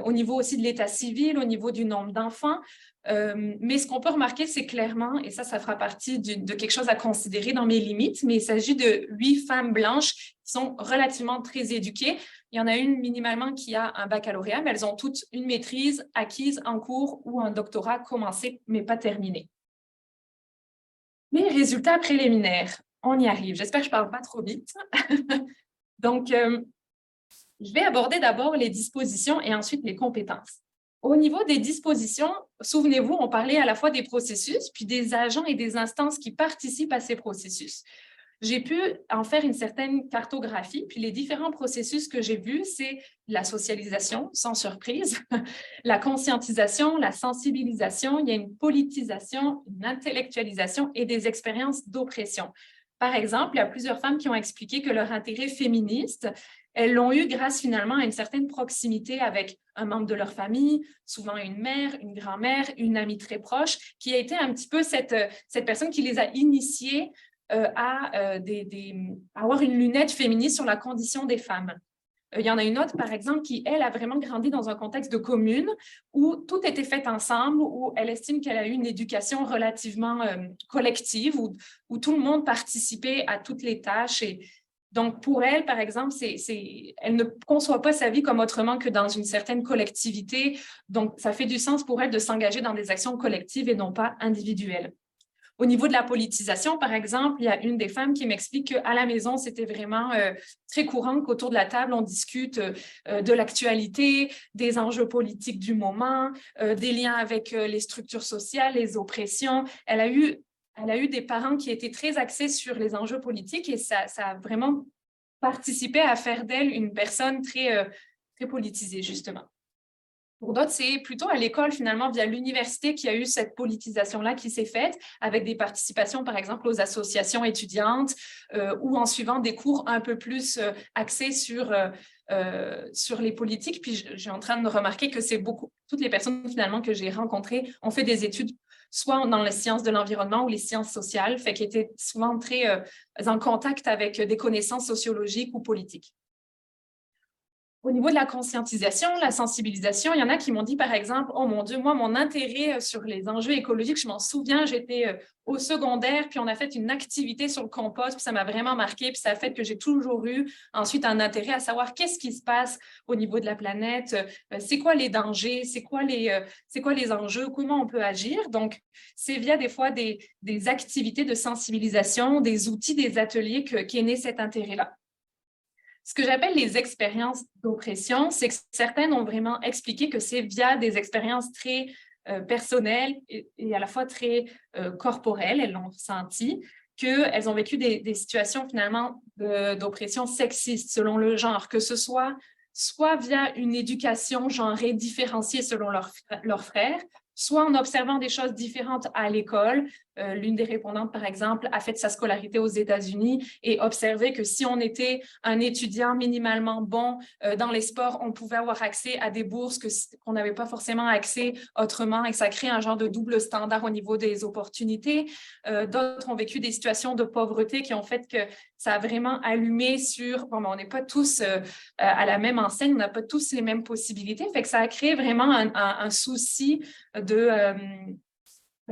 Au niveau aussi de l'état civil, au niveau du nombre d'enfants. Mais ce qu'on peut remarquer, c'est clairement, et ça fera partie de quelque chose à considérer dans mes limites, mais il s'agit de 8 femmes blanches qui sont relativement très éduquées. Il y en a une minimalement qui a un baccalauréat, mais elles ont toutes une maîtrise acquise en cours ou un doctorat commencé, mais pas terminé. Les résultats préliminaires, on y arrive. J'espère que je ne parle pas trop vite. Donc, je vais aborder d'abord les dispositions et ensuite les compétences. Au niveau des dispositions, souvenez-vous, on parlait à la fois des processus, puis des agents et des instances qui participent à ces processus. J'ai pu en faire une certaine cartographie, puis les différents processus que j'ai vus, c'est la socialisation, sans surprise, la conscientisation, la sensibilisation, il y a une politisation, une intellectualisation et des expériences d'oppression. Par exemple, il y a plusieurs femmes qui ont expliqué que leur intérêt féministe, elles l'ont eu grâce finalement à une certaine proximité avec un membre de leur famille, souvent une mère, une grand-mère, une amie très proche, qui a été un petit peu cette personne qui les a initiées à avoir une lunette féministe sur la condition des femmes. Il y en a une autre, par exemple, qui, elle, a vraiment grandi dans un contexte de commune où tout était fait ensemble, où elle estime qu'elle a eu une éducation relativement collective, où tout le monde participait à toutes les tâches. Et donc, pour elle, par exemple, elle ne conçoit pas sa vie comme autrement que dans une certaine collectivité. Donc, ça fait du sens pour elle de s'engager dans des actions collectives et non pas individuelles. Au niveau de la politisation, par exemple, il y a une des femmes qui m'explique qu'à la maison, c'était vraiment très courant qu'autour de la table, on discute de l'actualité, des enjeux politiques du moment, des liens avec les structures sociales, les oppressions. Elle a eu des parents qui étaient très axés sur les enjeux politiques et ça a vraiment participé à faire d'elle une personne très politisée, justement. Pour d'autres, c'est plutôt à l'école, finalement, via l'université, qu'il y a eu cette politisation-là qui s'est faite, avec des participations, par exemple, aux associations étudiantes ou en suivant des cours un peu plus axés sur les politiques. Puis, j'ai en train de remarquer que toutes les personnes, finalement, que j'ai rencontrées ont fait des études soit dans les sciences de l'environnement ou les sciences sociales, fait qu'ils étaient souvent très en contact avec des connaissances sociologiques ou politiques. Au niveau de la conscientisation, la sensibilisation, il y en a qui m'ont dit, par exemple, « Oh mon Dieu, moi, mon intérêt sur les enjeux écologiques, je m'en souviens, j'étais au secondaire, puis on a fait une activité sur le compost, puis ça m'a vraiment marqué, puis ça a fait que j'ai toujours eu ensuite un intérêt à savoir qu'est-ce qui se passe au niveau de la planète, c'est quoi les dangers, c'est quoi les enjeux, comment on peut agir. » Donc, c'est via des fois des activités de sensibilisation, des outils, des ateliers qu'est né cet intérêt-là. Ce que j'appelle les expériences d'oppression, c'est que certaines ont vraiment expliqué que c'est via des expériences très personnelles et à la fois très corporelles, elles l'ont ressenti, qu'elles ont vécu des situations finalement d'oppression sexiste selon le genre, que ce soit via une éducation genrée différenciée selon leurs frères, soit en observant des choses différentes à l'école. L'une des répondantes, par exemple, a fait sa scolarité aux États-Unis et observé que si on était un étudiant minimalement bon dans les sports, on pouvait avoir accès à des bourses qu'on n'avait pas forcément accès autrement et que ça crée un genre de double standard au niveau des opportunités. D'autres ont vécu des situations de pauvreté qui ont fait que ça a vraiment allumé sur, bon, on n'est pas tous à la même enseigne, on n'a pas tous les mêmes possibilités, fait que ça a créé vraiment un souci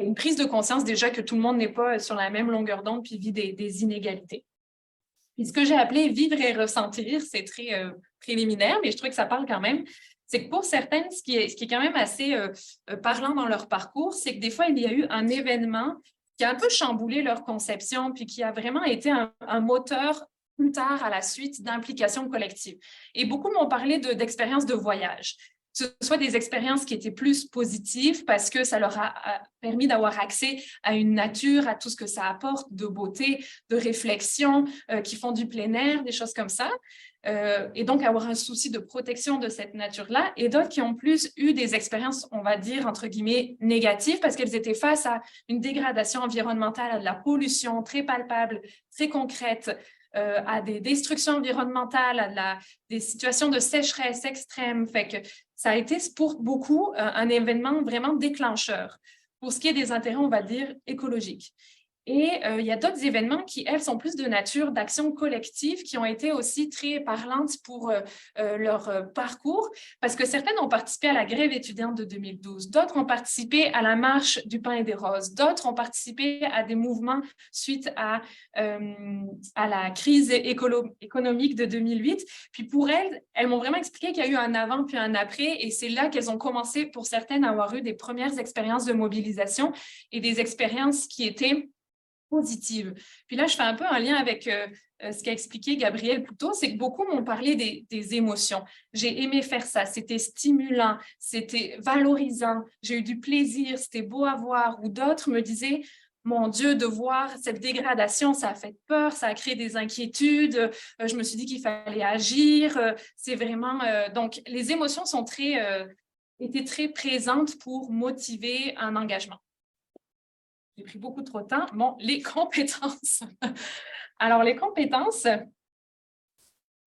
une prise de conscience déjà que tout le monde n'est pas sur la même longueur d'onde puis vit des inégalités. Puis ce que j'ai appelé vivre et ressentir, c'est très préliminaire, mais je trouve que ça parle quand même, c'est que pour certaines, ce qui est quand même assez parlant dans leur parcours, c'est que des fois, il y a eu un événement qui a un peu chamboulé leur conception puis qui a vraiment été un moteur plus tard à la suite d'implication collective. Et beaucoup m'ont parlé d'expériences de voyage. Que ce soit des expériences qui étaient plus positives parce que ça leur a permis d'avoir accès à une nature, à tout ce que ça apporte de beauté, de réflexion, qui font du plein air, des choses comme ça. Et donc avoir un souci de protection de cette nature-là. Et d'autres qui ont plus eu des expériences, on va dire, entre guillemets, négatives parce qu'elles étaient face à une dégradation environnementale, à de la pollution très palpable, très concrète, à des destructions environnementales, à des situations de sécheresse extrême. Fait que ça a été pour beaucoup un événement vraiment déclencheur pour ce qui est des intérêts, on va dire, écologiques. Et il y a d'autres événements qui, elles, sont plus de nature d'action collective, qui ont été aussi très parlantes pour leur parcours, parce que certaines ont participé à la grève étudiante de 2012, d'autres ont participé à la marche du pain et des roses, d'autres ont participé à des mouvements suite à la crise économique de 2008. Puis pour elles m'ont vraiment expliqué qu'il y a eu un avant puis un après, et c'est là qu'elles ont commencé, pour certaines, à avoir eu des premières expériences de mobilisation et des expériences qui étaient positive. Puis là, je fais un peu un lien avec ce qu'a expliqué Gabriel plus tôt, c'est que beaucoup m'ont parlé des émotions. J'ai aimé faire ça, c'était stimulant, c'était valorisant, j'ai eu du plaisir, c'était beau à voir. Ou d'autres me disaient, mon Dieu, de voir cette dégradation, ça a fait peur, ça a créé des inquiétudes, je me suis dit qu'il fallait agir. C'est vraiment... donc, les émotions sont étaient très présentes pour motiver un engagement. J'ai pris beaucoup trop de temps. Bon, les compétences. Alors, les compétences,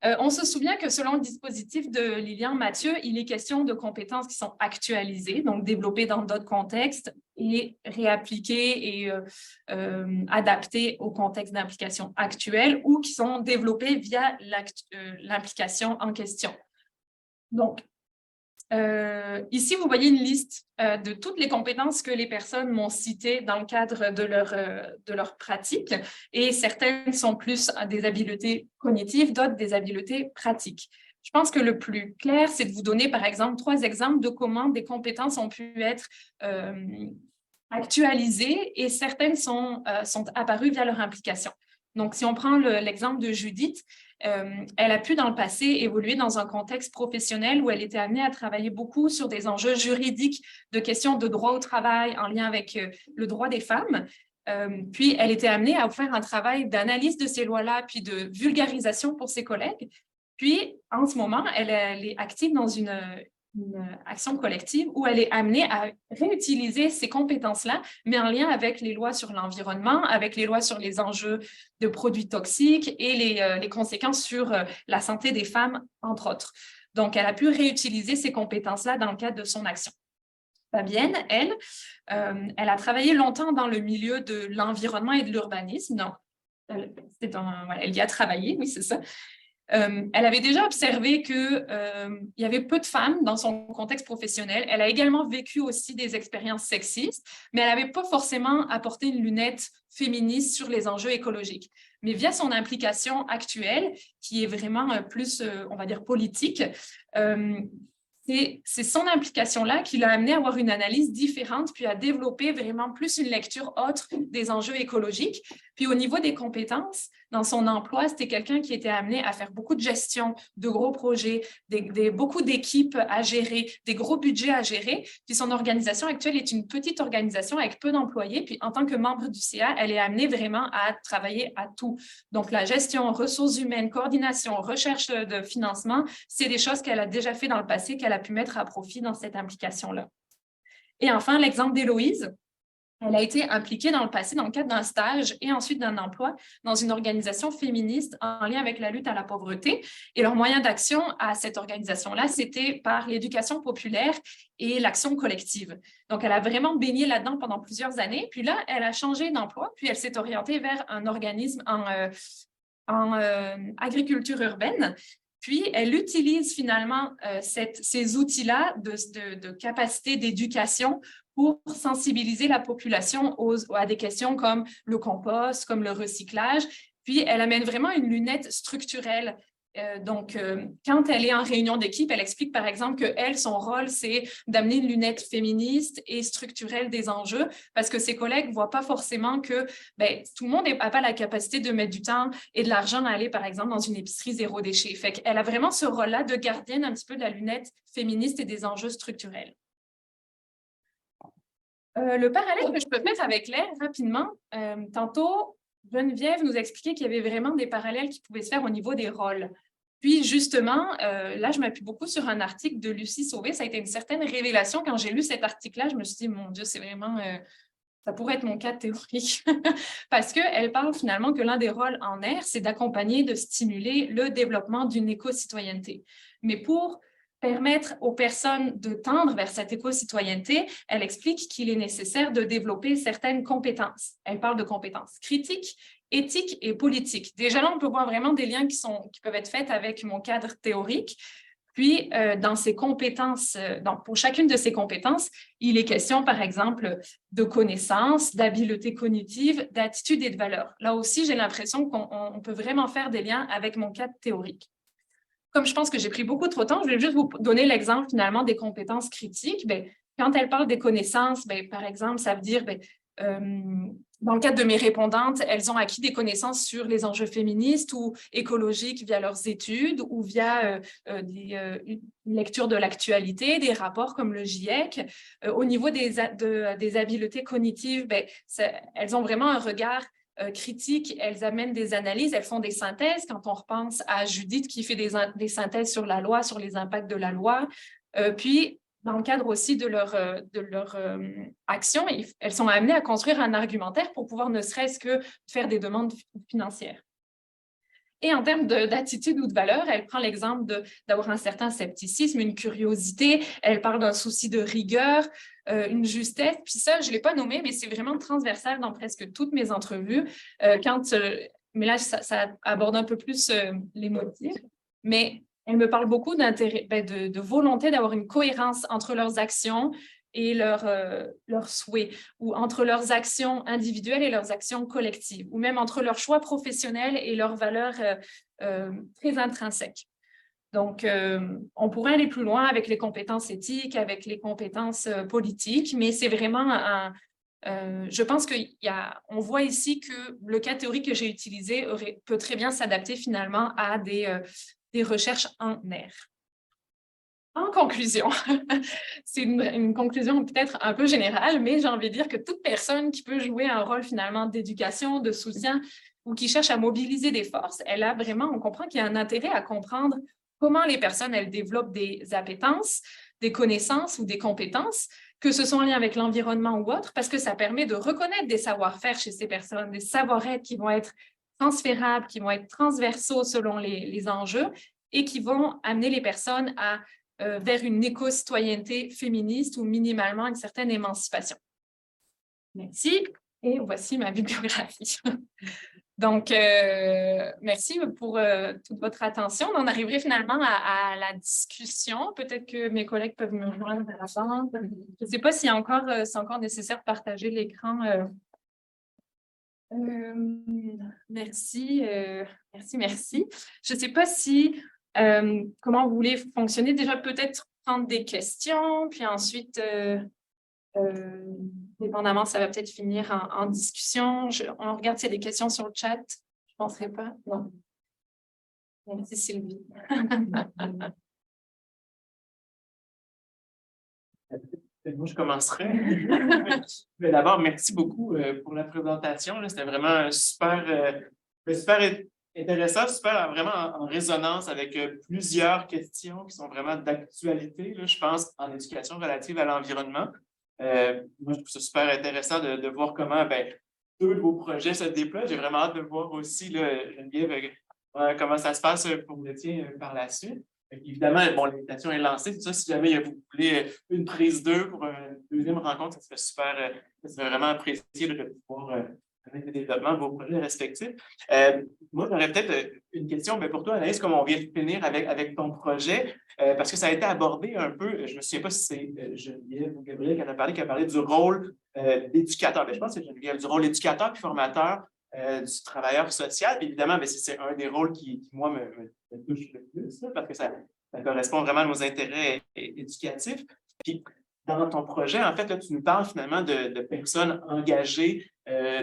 on se souvient que selon le dispositif de Lilian Mathieu, il est question de compétences qui sont actualisées, donc développées dans d'autres contextes et réappliquées et adaptées au contexte d'implication actuel ou qui sont développées via l'implication en question. Donc, ici, vous voyez une liste de toutes les compétences que les personnes m'ont citées dans le cadre de leur pratique, et certaines sont plus des habiletés cognitives, d'autres des habiletés pratiques. Je pense que le plus clair, c'est de vous donner, par exemple, 3 exemples de comment des compétences ont pu être actualisées et certaines sont apparues via leur implication. Donc, si on prend l'exemple de Judith, elle a pu dans le passé évoluer dans un contexte professionnel où elle était amenée à travailler beaucoup sur des enjeux juridiques de questions de droit au travail en lien avec le droit des femmes. Puis, elle était amenée à faire un travail d'analyse de ces lois-là, puis de vulgarisation pour ses collègues. Puis, en ce moment, elle est active dans une action collective où elle est amenée à réutiliser ces compétences-là, mais en lien avec les lois sur l'environnement, avec les lois sur les enjeux de produits toxiques et les conséquences sur la santé des femmes, entre autres. Donc, elle a pu réutiliser ces compétences-là dans le cadre de son action. Fabienne, elle a travaillé longtemps dans le milieu de l'environnement et de l'urbanisme. Donc, elle y a travaillé, oui, c'est ça. Elle avait déjà observé qu'il y avait peu de femmes dans son contexte professionnel. Elle a également vécu aussi des expériences sexistes, mais elle n'avait pas forcément apporté une lunette féministe sur les enjeux écologiques. Mais via son implication actuelle, qui est vraiment plus, on va dire, politique, c'est son implication-là qui l'a amené à avoir une analyse différente, puis à développer vraiment plus une lecture autre des enjeux écologiques. Puis au niveau des compétences, dans son emploi, c'était quelqu'un qui était amené à faire beaucoup de gestion, de gros projets, beaucoup d'équipes à gérer, des gros budgets à gérer. Puis son organisation actuelle est une petite organisation avec peu d'employés. Puis en tant que membre du CA, elle est amenée vraiment à travailler à tout. Donc la gestion, ressources humaines, coordination, recherche de financement, c'est des choses qu'elle a déjà fait dans le passé, qu'elle a pu mettre à profit dans cette implication-là. Et enfin, l'exemple d'Héloïse. Elle a été impliquée dans le passé dans le cadre d'un stage et ensuite d'un emploi dans une organisation féministe en lien avec la lutte à la pauvreté. Et leur moyen d'action à cette organisation-là, c'était par l'éducation populaire et l'action collective. Donc, elle a vraiment baigné là-dedans pendant plusieurs années. Puis là, elle a changé d'emploi, puis elle s'est orientée vers un organisme en agriculture urbaine. Puis, elle utilise finalement ces outils-là de capacité d'éducation pour sensibiliser la population à des questions comme le compost, comme le recyclage. Puis, elle amène vraiment une lunette structurelle. Donc, quand elle est en réunion d'équipe, elle explique par exemple que elle, son rôle, c'est d'amener une lunette féministe et structurelle des enjeux parce que ses collègues ne voient pas forcément que tout le monde n'a pas la capacité de mettre du temps et de l'argent à aller, par exemple, dans une épicerie zéro déchet. Fait qu'elle a vraiment ce rôle-là de gardienne un petit peu de la lunette féministe et des enjeux structurels. Le parallèle que je peux faire avec l'air rapidement, tantôt, Geneviève nous expliquait qu'il y avait vraiment des parallèles qui pouvaient se faire au niveau des rôles. Puis justement, là, je m'appuie beaucoup sur un article de Lucie Sauvé. Ça a été une certaine révélation. Quand j'ai lu cet article-là, je me suis dit, mon Dieu, c'est vraiment... ça pourrait être mon cas théorique. Parce qu'elle parle finalement que l'un des rôles en air, c'est d'accompagner, de stimuler le développement d'une éco-citoyenneté. Mais pour permettre aux personnes de tendre vers cette éco-citoyenneté, elle explique qu'il est nécessaire de développer certaines compétences. Elle parle de compétences critiques, éthiques et politiques. Déjà là, on peut voir vraiment des liens qui peuvent être faits avec mon cadre théorique. Puis, dans ces compétences, pour chacune de ces compétences, il est question, par exemple, de connaissances, d'habiletés cognitives, d'attitudes et de valeurs. Là aussi, j'ai l'impression qu'on peut vraiment faire des liens avec mon cadre théorique. Comme je pense que j'ai pris beaucoup trop de temps, je vais juste vous donner l'exemple finalement des compétences critiques. Quand elle parle des connaissances, par exemple, ça veut dire, dans le cadre de mes répondantes, elles ont acquis des connaissances sur les enjeux féministes ou écologiques via leurs études ou via une lecture de l'actualité, des rapports comme le GIEC. Au niveau des habiletés cognitives, elles ont vraiment un regard critiques, elles amènent des analyses, elles font des synthèses. Quand on repense à Judith qui fait des synthèses sur la loi, sur les impacts de la loi, puis dans le cadre aussi de leur action, elles sont amenées à construire un argumentaire pour pouvoir ne serait-ce que faire des demandes financières. Et en termes d'attitude ou de valeur, elle prend l'exemple d'avoir un certain scepticisme, une curiosité, elle parle d'un souci de rigueur, une justesse, puis ça, je ne l'ai pas nommé, mais c'est vraiment transversal dans presque toutes mes entrevues. Mais là, ça aborde un peu plus les motifs, mais elle me parle beaucoup d'intérêt, de volonté d'avoir une cohérence entre leurs actions et leurs souhaits, ou entre leurs actions individuelles et leurs actions collectives, ou même entre leurs choix professionnels et leurs valeurs très intrinsèques. Donc, on pourrait aller plus loin avec les compétences éthiques, avec les compétences politiques, mais c'est vraiment Je pense qu'on voit ici que le cas théorique que j'ai utilisé peut très bien s'adapter finalement à des recherches en air. En conclusion, c'est une conclusion peut-être un peu générale, mais j'ai envie de dire que toute personne qui peut jouer un rôle finalement d'éducation, de soutien ou qui cherche à mobiliser des forces, on comprend qu'il y a un intérêt à comprendre comment les personnes, elles développent des appétences, des connaissances ou des compétences, que ce soit en lien avec l'environnement ou autre, parce que ça permet de reconnaître des savoir-faire chez ces personnes, des savoir-être qui vont être transférables, qui vont être transversaux selon les enjeux et qui vont amener les personnes vers une éco-citoyenneté féministe ou minimalement une certaine émancipation. Merci. Et voici ma bibliographie. Donc, merci pour toute votre attention. On arriverait finalement à la discussion. Peut-être que mes collègues peuvent me rejoindre à la fin. Je ne sais pas si c'est encore nécessaire de partager l'écran. Merci. Je ne sais pas si comment vous voulez fonctionner. Déjà, peut-être prendre des questions, puis ensuite, dépendamment, ça va peut-être finir en discussion. On regarde s'il y a des questions sur le chat. Je ne penserai pas. Non. Merci, Sylvie. Moi, je commencerai. Mais d'abord, merci beaucoup pour la présentation. C'était vraiment super intéressant, super vraiment en résonance avec plusieurs questions qui sont vraiment d'actualité, je pense, en éducation relative à l'environnement. Moi, je trouve ça super intéressant de voir comment deux de vos projets se déploient. J'ai vraiment hâte de voir aussi, Geneviève, comment ça se passe pour le tien par la suite. Évidemment, bon, l'invitation est lancée. Tout ça, si jamais vous voulez une prise 2 pour une deuxième rencontre, ça serait vraiment apprécié de pouvoir connaître le développement de vos projets respectifs. Moi, j'aurais peut-être une question pour toi, Anaïs, comme on vient de finir avec ton projet, parce que ça a été abordé un peu, je ne me souviens pas si c'est Geneviève ou Gabriel qui a parlé du rôle d'éducateur. Je pense que c'est Geneviève, du rôle d'éducateur puis formateur du travailleur social. Puis évidemment, c'est un des rôles qui moi, me touche le plus, parce que ça correspond vraiment à nos intérêts éducatifs. Puis, dans ton projet, en fait, là, tu nous parles finalement de personnes engagées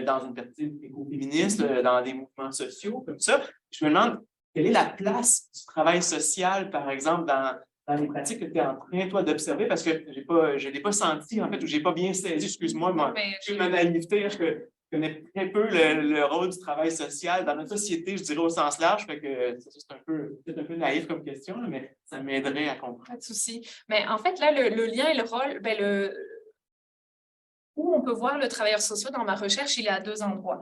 dans une perspective écoféministe, dans des mouvements sociaux, comme ça. Je me demande, quelle est la place du travail social, par exemple, dans les pratiques que tu es en train, toi, d'observer, parce que je ne l'ai pas senti, en fait, ou je n'ai pas bien saisi, excuse-moi, ma naïveté, je connais très peu le rôle du travail social dans notre société, je dirais au sens large, fait que c'est peut-être un peu naïf comme question, mais ça m'aiderait à comprendre. Pas de souci. Mais en fait, là, le lien et le rôle, où on peut voir le travailleur social dans ma recherche, il est à deux endroits.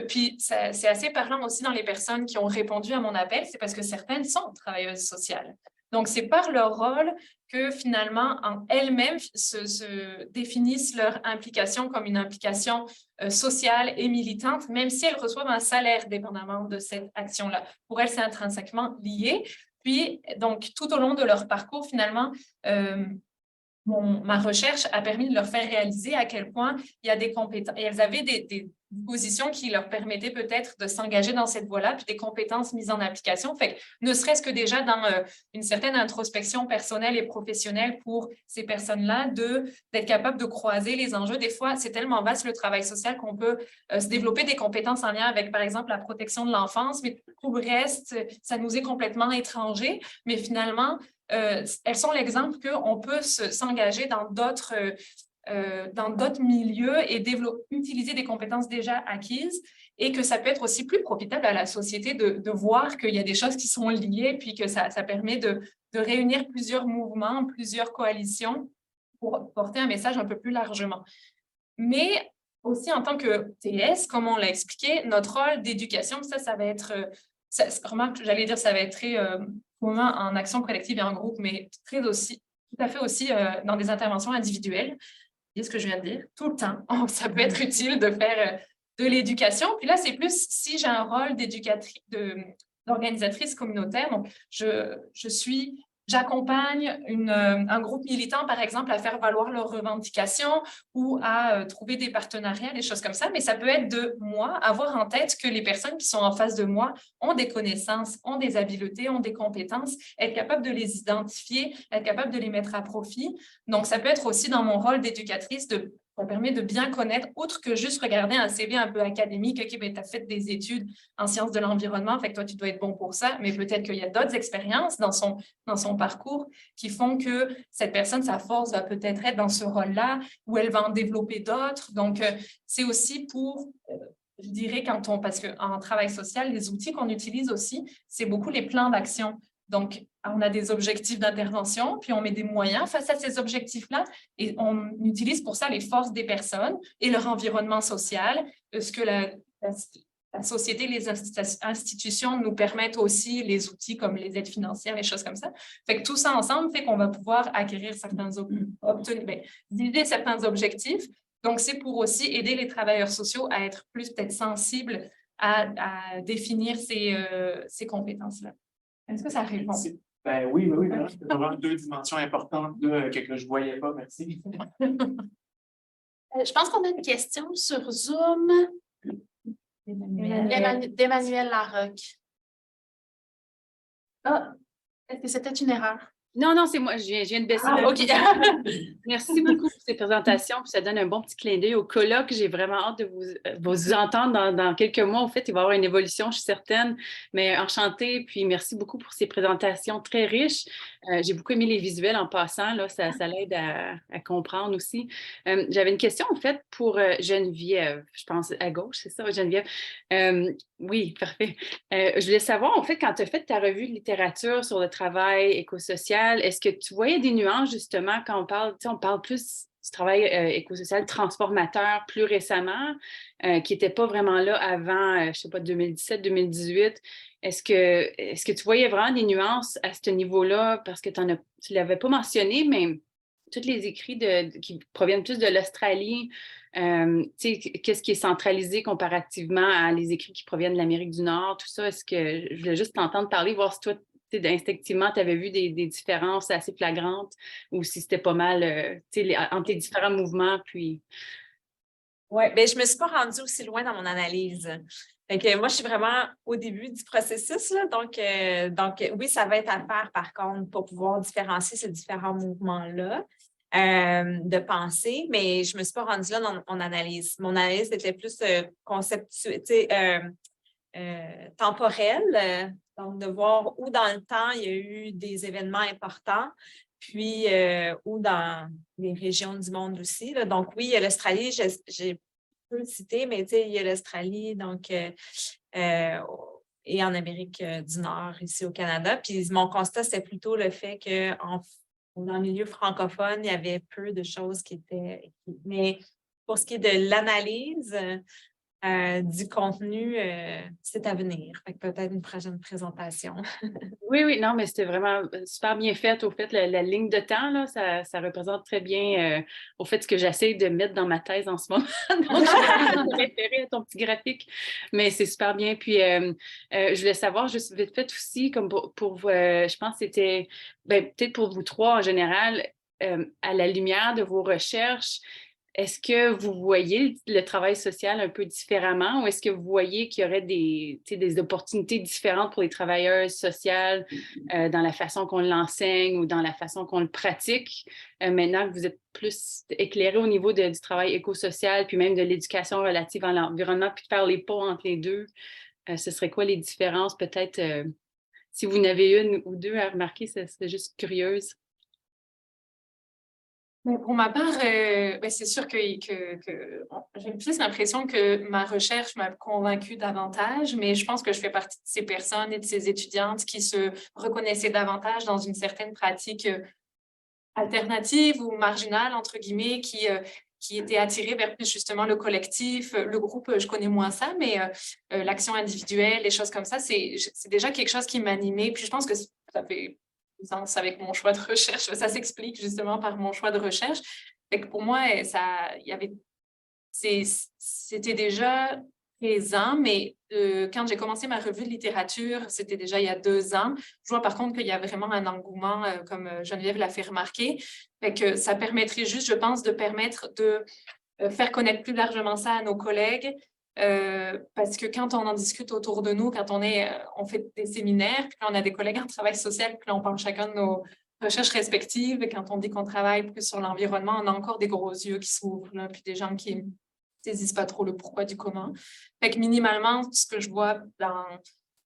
Puis c'est assez parlant aussi dans les personnes qui ont répondu à mon appel, c'est parce que certaines sont travailleuses sociales. Donc, c'est par leur rôle que finalement, en elles-mêmes, se définissent leur implication comme une implication sociale et militante, même si elles reçoivent un salaire dépendamment de cette action-là. Pour elles, c'est intrinsèquement lié. Puis, donc, tout au long de leur parcours, finalement, ma recherche a permis de leur faire réaliser à quel point il y a des compétences. Et elles avaient des positions qui leur permettaient peut-être de s'engager dans cette voie-là, puis des compétences mises en application. Fait que, ne serait-ce que déjà dans une certaine introspection personnelle et professionnelle pour ces personnes-là, d'être capable de croiser les enjeux. Des fois, c'est tellement vaste le travail social qu'on peut se développer des compétences en lien avec, par exemple, la protection de l'enfance, mais tout le reste, ça nous est complètement étranger. Mais finalement, elles sont l'exemple qu'on peut s'engager dans d'autres milieux et utiliser des compétences déjà acquises et que ça peut être aussi plus profitable à la société de voir qu'il y a des choses qui sont liées puis que ça permet de réunir plusieurs mouvements, plusieurs coalitions pour porter un message un peu plus largement. Mais aussi en tant que TS, comme on l'a expliqué, notre rôle d'éducation, ça va être, j'allais dire, ça va être très commun en action collective et en groupe, mais tout à fait aussi dans des interventions individuelles. C'est ce que je viens de dire, tout le temps. Ça peut être utile de faire de l'éducation. Puis là, c'est plus si j'ai un rôle d'organisatrice communautaire. Donc, j'accompagne un groupe militant, par exemple, à faire valoir leurs revendications ou à trouver des partenariats, des choses comme ça. Mais ça peut être de moi, avoir en tête que les personnes qui sont en face de moi ont des connaissances, ont des habiletés, ont des compétences, être capable de les identifier, être capable de les mettre à profit. Donc, ça peut être aussi dans mon rôle d'éducatrice de Ça permet de bien connaître, autre que juste regarder un CV un peu académique. OK, ben, tu as fait des études en sciences de l'environnement, fait que toi, tu dois être bon pour ça, mais peut-être qu'il y a d'autres expériences dans son parcours qui font que cette personne, sa force va peut-être être dans ce rôle-là, ou elle va en développer d'autres. Donc, c'est aussi pour, je dirais, parce qu'en travail social, les outils qu'on utilise aussi, c'est beaucoup les plans d'action. Donc, on a des objectifs d'intervention, puis on met des moyens face à ces objectifs-là et on utilise pour ça les forces des personnes et leur environnement social, ce que la société, les institutions nous permettent aussi, les outils comme les aides financières, les choses comme ça. Fait que tout ça ensemble fait qu'on va pouvoir acquérir viser certains objectifs. Donc, c'est pour aussi aider les travailleurs sociaux à être plus peut-être sensibles à définir ces compétences-là. Est-ce que ça répond? Ben oui, vraiment, c'est vraiment 2 dimensions importantes là, que je ne voyais pas. Merci. Je pense qu'on a une question sur Zoom d'Emmanuel Larocque. Ah, est-ce que c'était une erreur? Non, c'est moi. Je viens de baisser. OK. Merci beaucoup pour ces présentations. Puis ça donne un bon petit clin d'œil au colloque. J'ai vraiment hâte de vous entendre dans quelques mois. En fait, il va y avoir une évolution, je suis certaine. Mais enchantée. Puis merci beaucoup pour ces présentations très riches. J'ai beaucoup aimé les visuels en passant. Là, ça l'aide à comprendre aussi. J'avais une question, en fait, pour Geneviève. Je pense à gauche, c'est ça, Geneviève? Oui, parfait. Je voulais savoir, en fait, quand tu as fait ta revue de littérature sur le travail écosocial, est-ce que tu voyais des nuances, justement, quand on parle plus du travail écosocial transformateur plus récemment, qui n'était pas vraiment là avant, je ne sais pas, 2017-2018. Est-ce que tu voyais vraiment des nuances à ce niveau-là? Parce que tu ne l'avais pas mentionné, mais tous les écrits qui proviennent plus de l'Australie, qu'est-ce qui est centralisé comparativement à les écrits qui proviennent de l'Amérique du Nord, tout ça, est-ce que je voulais juste t'entendre parler, voir si toi, instinctivement, tu avais vu des différences assez flagrantes ou si c'était pas mal entre les différents mouvements, puis... Oui, bien, je ne me suis pas rendue aussi loin dans mon analyse. Donc, moi, je suis vraiment au début du processus, là, donc oui, ça va être à faire, par contre, pour pouvoir différencier ces différents mouvements-là de pensée, mais je ne me suis pas rendue là dans mon analyse. Mon analyse était plus conceptuelle, temporelle, donc de voir où dans le temps il y a eu des événements importants, puis où dans les régions du monde aussi. Là. Donc oui, il y a l'Australie, j'ai peu le citer, mais il y a l'Australie, donc et en Amérique du Nord, ici au Canada. Puis mon constat, c'est plutôt le fait que dans le milieu francophone, il y avait peu de choses qui étaient... Mais pour ce qui est de l'analyse du contenu, c'est à venir. Fait que peut-être une prochaine présentation. Oui, non, mais c'était vraiment super bien fait. Au fait, la ligne de temps, là, ça représente très bien, au fait, ce que j'essaie de mettre dans ma thèse en ce moment. Donc, je vais référer à ton petit graphique, mais c'est super bien. Puis, je voulais savoir, juste vite fait aussi, comme pour vous, je pense que c'était, peut-être pour vous trois en général, à la lumière de vos recherches, est-ce que vous voyez le travail social un peu différemment ou est-ce que vous voyez qu'il y aurait des opportunités différentes pour les travailleurs sociaux dans la façon qu'on l'enseigne ou dans la façon qu'on le pratique maintenant que vous êtes plus éclairé au niveau du travail écosocial puis même de l'éducation relative à l'environnement puis de faire les ponts entre les deux? Ce serait quoi les différences? Peut-être si vous en avez une ou deux à remarquer, c'est juste curieuse. Mais pour ma part, c'est sûr que j'ai plus l'impression que ma recherche m'a convaincue davantage, mais je pense que je fais partie de ces personnes et de ces étudiantes qui se reconnaissaient davantage dans une certaine pratique alternative ou marginale, entre guillemets, qui étaient attirées vers plus justement le collectif, le groupe, je connais moins ça, mais l'action individuelle, les choses comme ça, c'est déjà quelque chose qui m'animait. Puis je pense que ça fait sens avec mon choix de recherche. Ça s'explique justement par mon choix de recherche. Fait que pour moi, c'était déjà présent, mais quand j'ai commencé ma revue de littérature, c'était déjà il y a 2 ans. Je vois par contre qu'il y a vraiment un engouement, comme Geneviève l'a fait remarquer. Fait que ça permettrait juste, je pense, de permettre de faire connaître plus largement ça à nos collègues. Parce que quand on en discute autour de nous, quand on fait des séminaires, puis on a des collègues en travail social, puis on parle chacun de recherches respectives, quand on dit qu'on travaille plus sur l'environnement, on a encore des gros yeux qui s'ouvrent, là, puis des gens qui ne saisissent pas trop le pourquoi du comment. Fait que minimalement, ce que je vois dans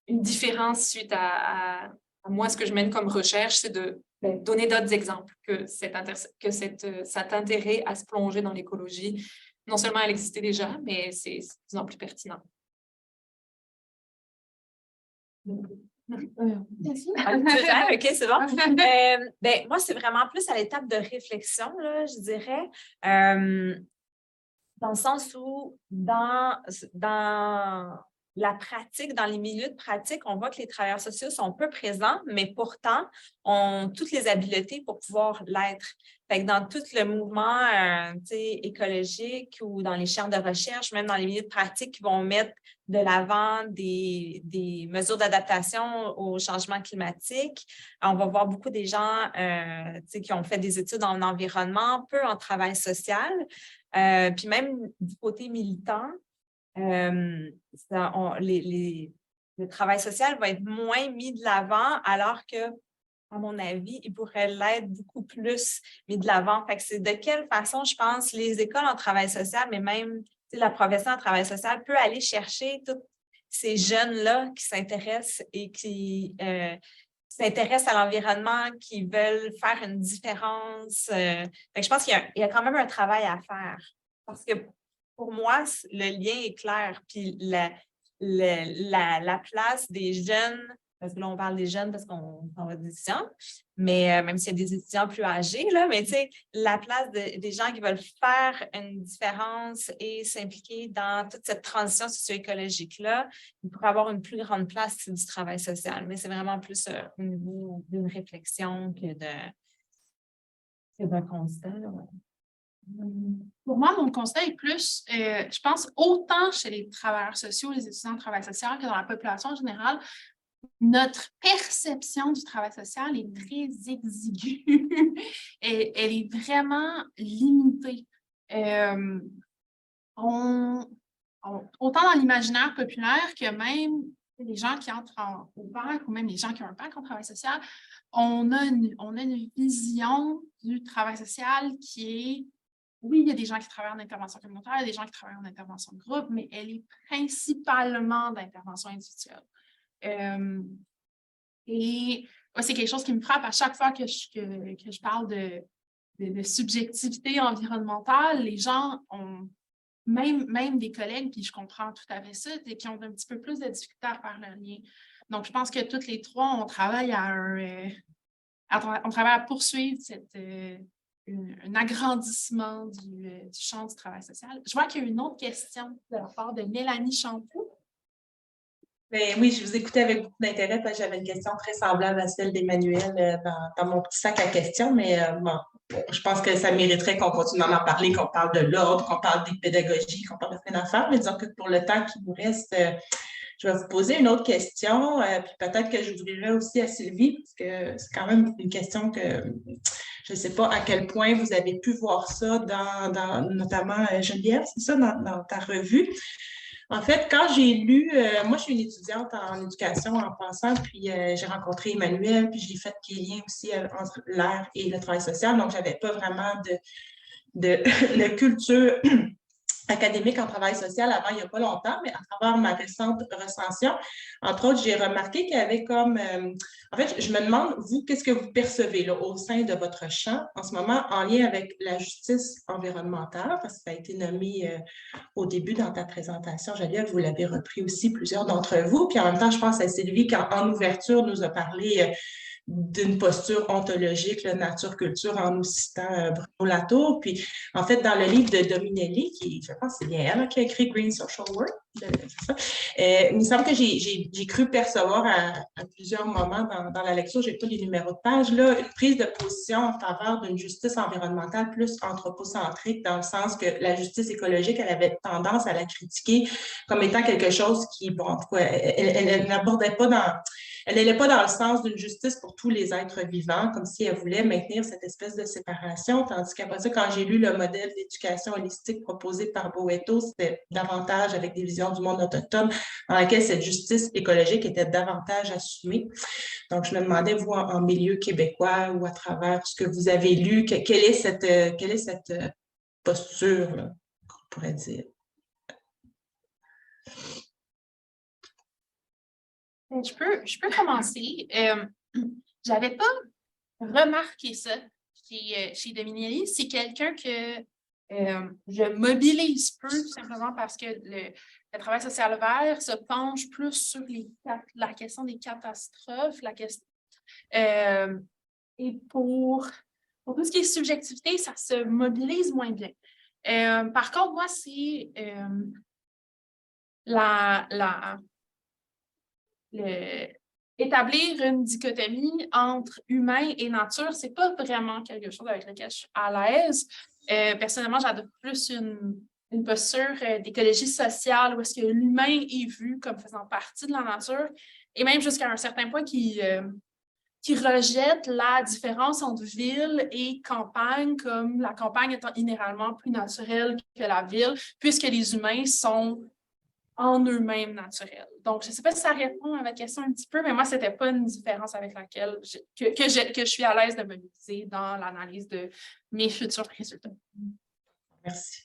une différence suite à moi, ce que je mène comme recherche, c'est de donner d'autres exemples que cet intérêt à se plonger dans l'écologie. Non seulement elle existait déjà, mais c'est de plus en plus pertinent. OK, c'est bon. Moi, c'est vraiment plus à l'étape de réflexion, là, je dirais. Dans le sens où, dans la pratique, dans les milieux de pratique, on voit que les travailleurs sociaux sont peu présents, mais pourtant, ont toutes les habiletés pour pouvoir l'être. Fait que dans tout le mouvement écologique ou dans les chaires de recherche, même dans les milieux de pratique qui vont mettre de l'avant des mesures d'adaptation au changement climatique, on va voir beaucoup des gens qui ont fait des études en environnement, peu en travail social, puis même du côté militant, le travail social va être moins mis de l'avant, alors que, à mon avis, il pourrait l'être beaucoup plus mis de l'avant. Fait que c'est de quelle façon, je pense, les écoles en travail social, mais même la profession en travail social peut aller chercher tous ces jeunes-là qui s'intéressent et qui s'intéressent à l'environnement, qui veulent faire une différence. Fait que je pense qu'il y a quand même un travail à faire. Parce que pour moi, le lien est clair. Puis la place des jeunes, parce que là, on parle des jeunes parce qu'on va des étudiants, mais même s'il y a des étudiants plus âgés, là, mais tu sais, la place des gens qui veulent faire une différence et s'impliquer dans toute cette transition socio-écologique-là, il pourrait avoir une plus grande place du travail social. Mais c'est vraiment plus au niveau d'une réflexion que d'un constat. Là, ouais. Pour moi, mon constat est plus, je pense, autant chez les travailleurs sociaux, les étudiants en travail social, que dans la population en général, notre perception du travail social est très exiguë. Elle est vraiment limitée. Autant dans l'imaginaire populaire que même les gens qui entrent au bac ou même les gens qui ont un bac en travail social, on a une vision du travail social qui est, oui, il y a des gens qui travaillent en intervention communautaire, il y a des gens qui travaillent en intervention de groupe, mais elle est principalement d'intervention individuelle. Et c'est quelque chose qui me frappe à chaque fois que je parle de subjectivité environnementale. Les gens ont, même des collègues, puis je comprends tout à fait ça, qui ont un petit peu plus de difficulté à faire le lien. Donc, je pense que toutes les trois, on travaille à poursuivre un agrandissement du champ du travail social. Je vois qu'il y a une autre question de la part de Mélanie Champoux. Ben oui, je vous écoutais avec beaucoup d'intérêt parce que j'avais une question très semblable à celle d'Emmanuel dans mon petit sac à questions, mais bon, je pense que ça mériterait qu'on continue d'en parler, qu'on parle de l'ordre, qu'on parle des pédagogies, qu'on parle de plein d'affaires, mais disons que pour le temps qui nous reste, je vais vous poser une autre question, puis peut-être que j'ouvrirai aussi à Sylvie, parce que c'est quand même une question que je ne sais pas à quel point vous avez pu voir ça dans notamment Geneviève, c'est ça, dans ta revue. En fait, quand j'ai lu, moi je suis une étudiante en éducation en passant, puis j'ai rencontré Emmanuel, puis j'ai fait des liens aussi entre l'art et le travail social, donc je n'avais pas vraiment de culture académique en travail social avant il n'y a pas longtemps, mais à travers ma récente recension, entre autres, j'ai remarqué qu'il y avait comme... en fait, je me demande, vous, qu'est-ce que vous percevez là, au sein de votre champ en ce moment en lien avec la justice environnementale, parce que ça a été nommé au début dans ta présentation, Geneviève, vous l'avez repris aussi, plusieurs d'entre vous, puis en même temps, je pense à Sylvie qui, en ouverture, nous a parlé d'une posture ontologique, la nature-culture, en nous citant Bruno Latour. Puis, en fait, dans le livre de Dominelli, qui, je pense, c'est bien elle qui a écrit Green Social Work, il me semble que j'ai cru percevoir à plusieurs moments dans la lecture, j'ai pas les numéros de page, là, une prise de position en faveur d'une justice environnementale plus anthropocentrique, dans le sens que la justice écologique, elle avait tendance à la critiquer comme étant quelque chose qui, bon, en tout cas, elle n'abordait pas Elle n'allait pas dans le sens d'une justice pour tous les êtres vivants, comme si elle voulait maintenir cette espèce de séparation, tandis qu'après ça, quand j'ai lu le modèle d'éducation holistique proposé par Boeto, c'était davantage avec des visions du monde autochtone, dans laquelle cette justice écologique était davantage assumée. Donc, je me demandais, vous, en milieu québécois ou à travers tout ce que vous avez lu, quelle est cette posture, là, qu'on pourrait dire? Je peux commencer. J'avais pas remarqué ça chez Dominielli. C'est quelqu'un que je mobilise peu, tout simplement parce que le travail social vert se penche plus sur la question des catastrophes, et pour tout ce qui est subjectivité, ça se mobilise moins bien. Par contre, moi, c'est établir une dichotomie entre humain et nature, c'est pas vraiment quelque chose avec lequel je suis à l'aise. Personnellement, j'adopte plus une posture d'écologie sociale où est-ce que l'humain est vu comme faisant partie de la nature et même jusqu'à un certain point qui rejette la différence entre ville et campagne, comme la campagne étant inhéremment plus naturelle que la ville, puisque les humains sont en eux-mêmes naturels. Donc, je ne sais pas si ça répond à votre question un petit peu, mais moi, ce n'était pas une différence avec laquelle que je suis à l'aise de me mobiliser dans l'analyse de mes futurs résultats. Merci.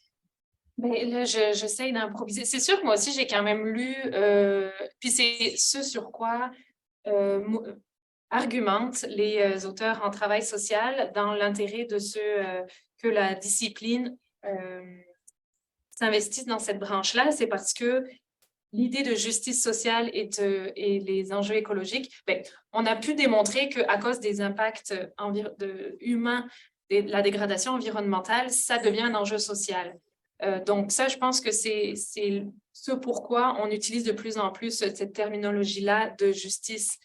Ben, là, j'essaie d'improviser. C'est sûr que moi aussi, j'ai quand même lu, puis c'est ce sur quoi argumentent les auteurs en travail social dans l'intérêt de ceux que la discipline s'investissent dans cette branche-là, c'est parce que l'idée de justice sociale et les enjeux écologiques, ben, on a pu démontrer qu'à cause des impacts humains, de la dégradation environnementale, ça devient un enjeu social. Donc ça, je pense que c'est ce pourquoi on utilise de plus en plus cette terminologie-là de justice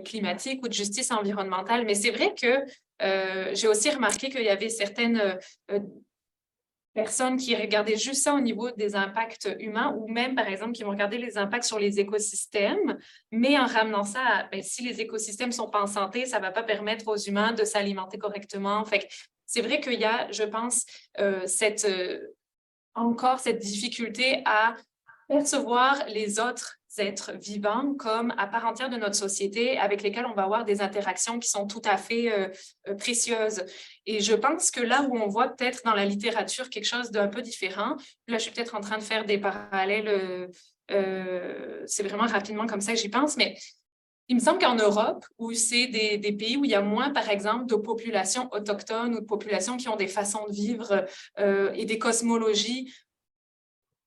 climatique ou de justice environnementale. Mais c'est vrai que j'ai aussi remarqué qu'il y avait certaines personnes qui regardaient juste ça au niveau des impacts humains ou même, par exemple, qui vont regarder les impacts sur les écosystèmes, mais en ramenant ça à, ben, si les écosystèmes ne sont pas en santé, ça ne va pas permettre aux humains de s'alimenter correctement. Fait que c'est vrai qu'il y a, je pense, encore cette difficulté à percevoir les autres êtres vivants comme à part entière de notre société avec lesquels on va avoir des interactions qui sont tout à fait précieuses. Et je pense que là où on voit peut-être dans la littérature quelque chose d'un peu différent, là je suis peut-être en train de faire des parallèles, c'est vraiment rapidement comme ça que j'y pense, mais il me semble qu'en Europe, où c'est des pays où il y a moins, par exemple, de populations autochtones ou de populations qui ont des façons de vivre et des cosmologies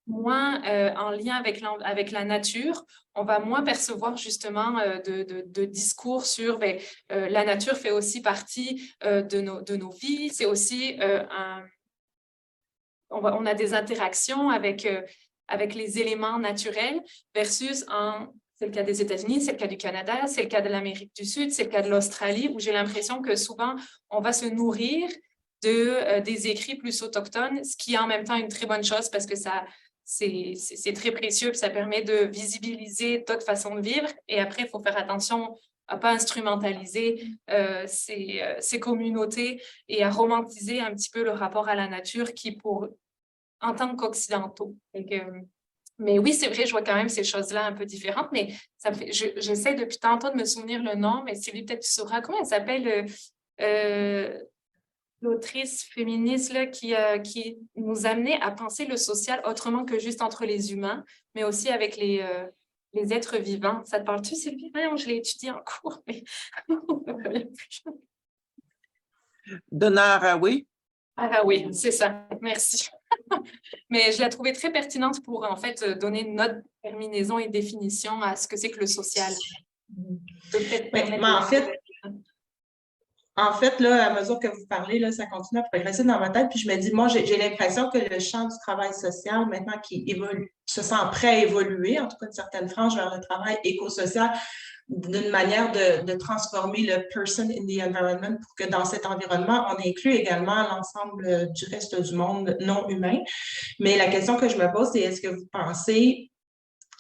moins en lien avec la nature, on va moins percevoir justement de discours sur ben, la nature fait aussi partie de nos vies, c'est aussi on a des interactions avec les éléments naturels versus c'est le cas des États-Unis, c'est le cas du Canada, c'est le cas de l'Amérique du Sud, c'est le cas de l'Australie, où j'ai l'impression que souvent on va se nourrir des écrits plus autochtones, ce qui est en même temps une très bonne chose parce que c'est très précieux, puis ça permet de visibiliser d'autres façons de vivre. Et après, il faut faire attention à ne pas instrumentaliser ces communautés et à romantiser un petit peu le rapport à la nature qui, en tant qu'occidentaux. Mais oui, c'est vrai, je vois quand même ces choses-là un peu différentes, mais j'essaie depuis tantôt de me souvenir le nom, mais Sylvie, peut-être tu sauras. Comment elle s'appelle l'autrice féministe là, qui nous amenait à penser le social autrement que juste entre les humains, mais aussi avec les êtres vivants. Ça te parle-tu, Sylvie? Non, je l'ai étudié en cours, mais Donna Haraway. Oui, c'est ça. Merci. Mais je l'ai trouvée très pertinente pour, en fait, donner notre terminaison et définition à ce que c'est que le social. En fait, là, à mesure que vous parlez, là, ça continue à progresser dans ma tête. Puis je me dis, moi, j'ai l'impression que le champ du travail social, maintenant, qui évolue, se sent prêt à évoluer, en tout cas une certaine frange vers le travail éco-social, d'une manière de transformer le person in the environment pour que dans cet environnement, on inclue également l'ensemble du reste du monde non humain. Mais la question que je me pose, c'est est-ce que vous pensez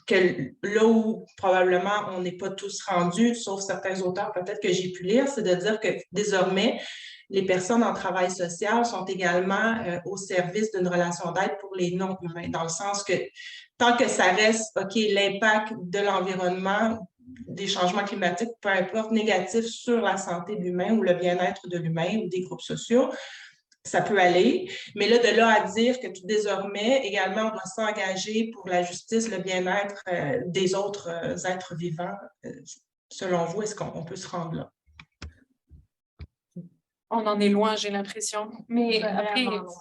que là où probablement on n'est pas tous rendus, sauf certains auteurs peut-être que j'ai pu lire, c'est de dire que désormais, les personnes en travail social sont également au service d'une relation d'aide pour les non-humains, dans le sens que tant que ça reste, OK, l'impact de l'environnement, des changements climatiques, peu importe, négatifs sur la santé de l'humain ou le bien-être de l'humain ou des groupes sociaux, ça peut aller. Mais là, de là à dire que désormais, également, on doit s'engager pour la justice, le bien-être des autres êtres vivants, selon vous, est-ce qu'on peut se rendre là? On en est loin, j'ai l'impression. Mais après, Vraiment loin.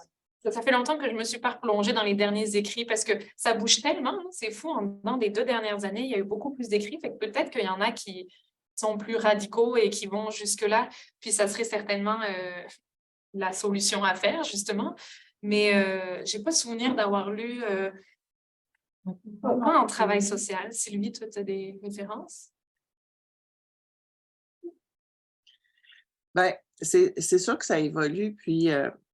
ça fait longtemps que je ne me suis pas replongée dans les derniers écrits parce que ça bouge tellement, hein, c'est fou. Dans les 2 dernières années, il y a eu beaucoup plus d'écrits. Fait que peut-être qu'il y en a qui sont plus radicaux et qui vont jusque-là. Puis ça serait certainement la solution à faire, justement. Mais je n'ai pas souvenir d'avoir lu pas en travail social. Sylvie, toi, tu as des références? Bien, c'est sûr que ça évolue, puis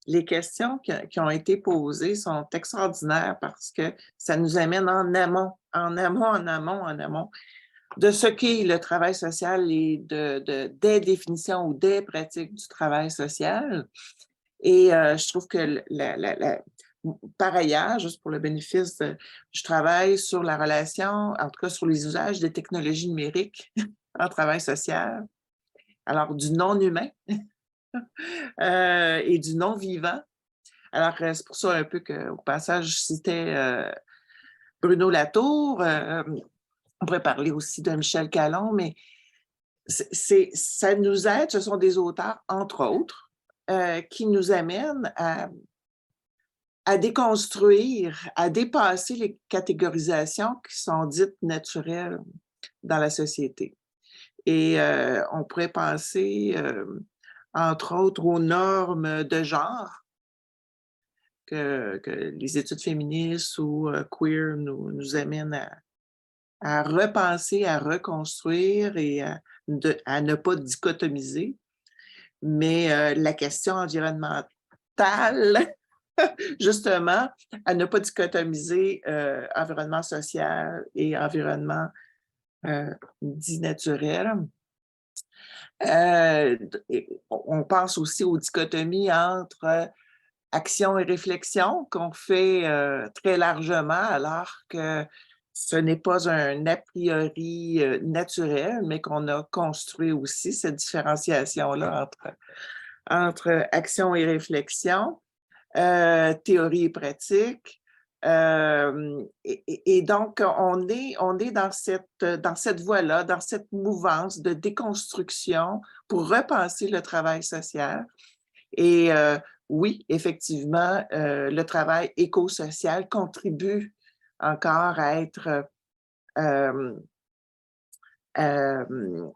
les questions qui ont été posées sont extraordinaires parce que ça nous amène en amont de ce qu'est le travail social et des définitions ou des pratiques du travail social. Et je trouve que par ailleurs, juste pour le bénéfice, je travaille sur la relation, en tout cas sur les usages des technologies numériques en travail social. Alors, du non-humain et du non-vivant. Alors, c'est pour ça un peu qu'au passage, je citais Bruno Latour. On pourrait parler aussi de Michel Calon, mais ça nous aide, ce sont des auteurs, entre autres, qui nous amènent à déconstruire, à dépasser les catégorisations qui sont dites naturelles dans la société. Et on pourrait penser, entre autres, aux normes de genre que les études féministes ou queer nous amènent à repenser, à reconstruire et à ne pas dichotomiser. Mais la question environnementale, justement, à ne pas dichotomiser environnement social et environnement dit naturel. On pense aussi aux dichotomies entre action et réflexion qu'on fait très largement, alors que ce n'est pas un a priori naturel, mais qu'on a construit aussi cette différenciation-là entre action et réflexion, théorie et pratique. Et donc, on est dans cette voie-là, dans cette mouvance de déconstruction pour repenser le travail social. Et oui, effectivement, le travail éco-social contribue encore à être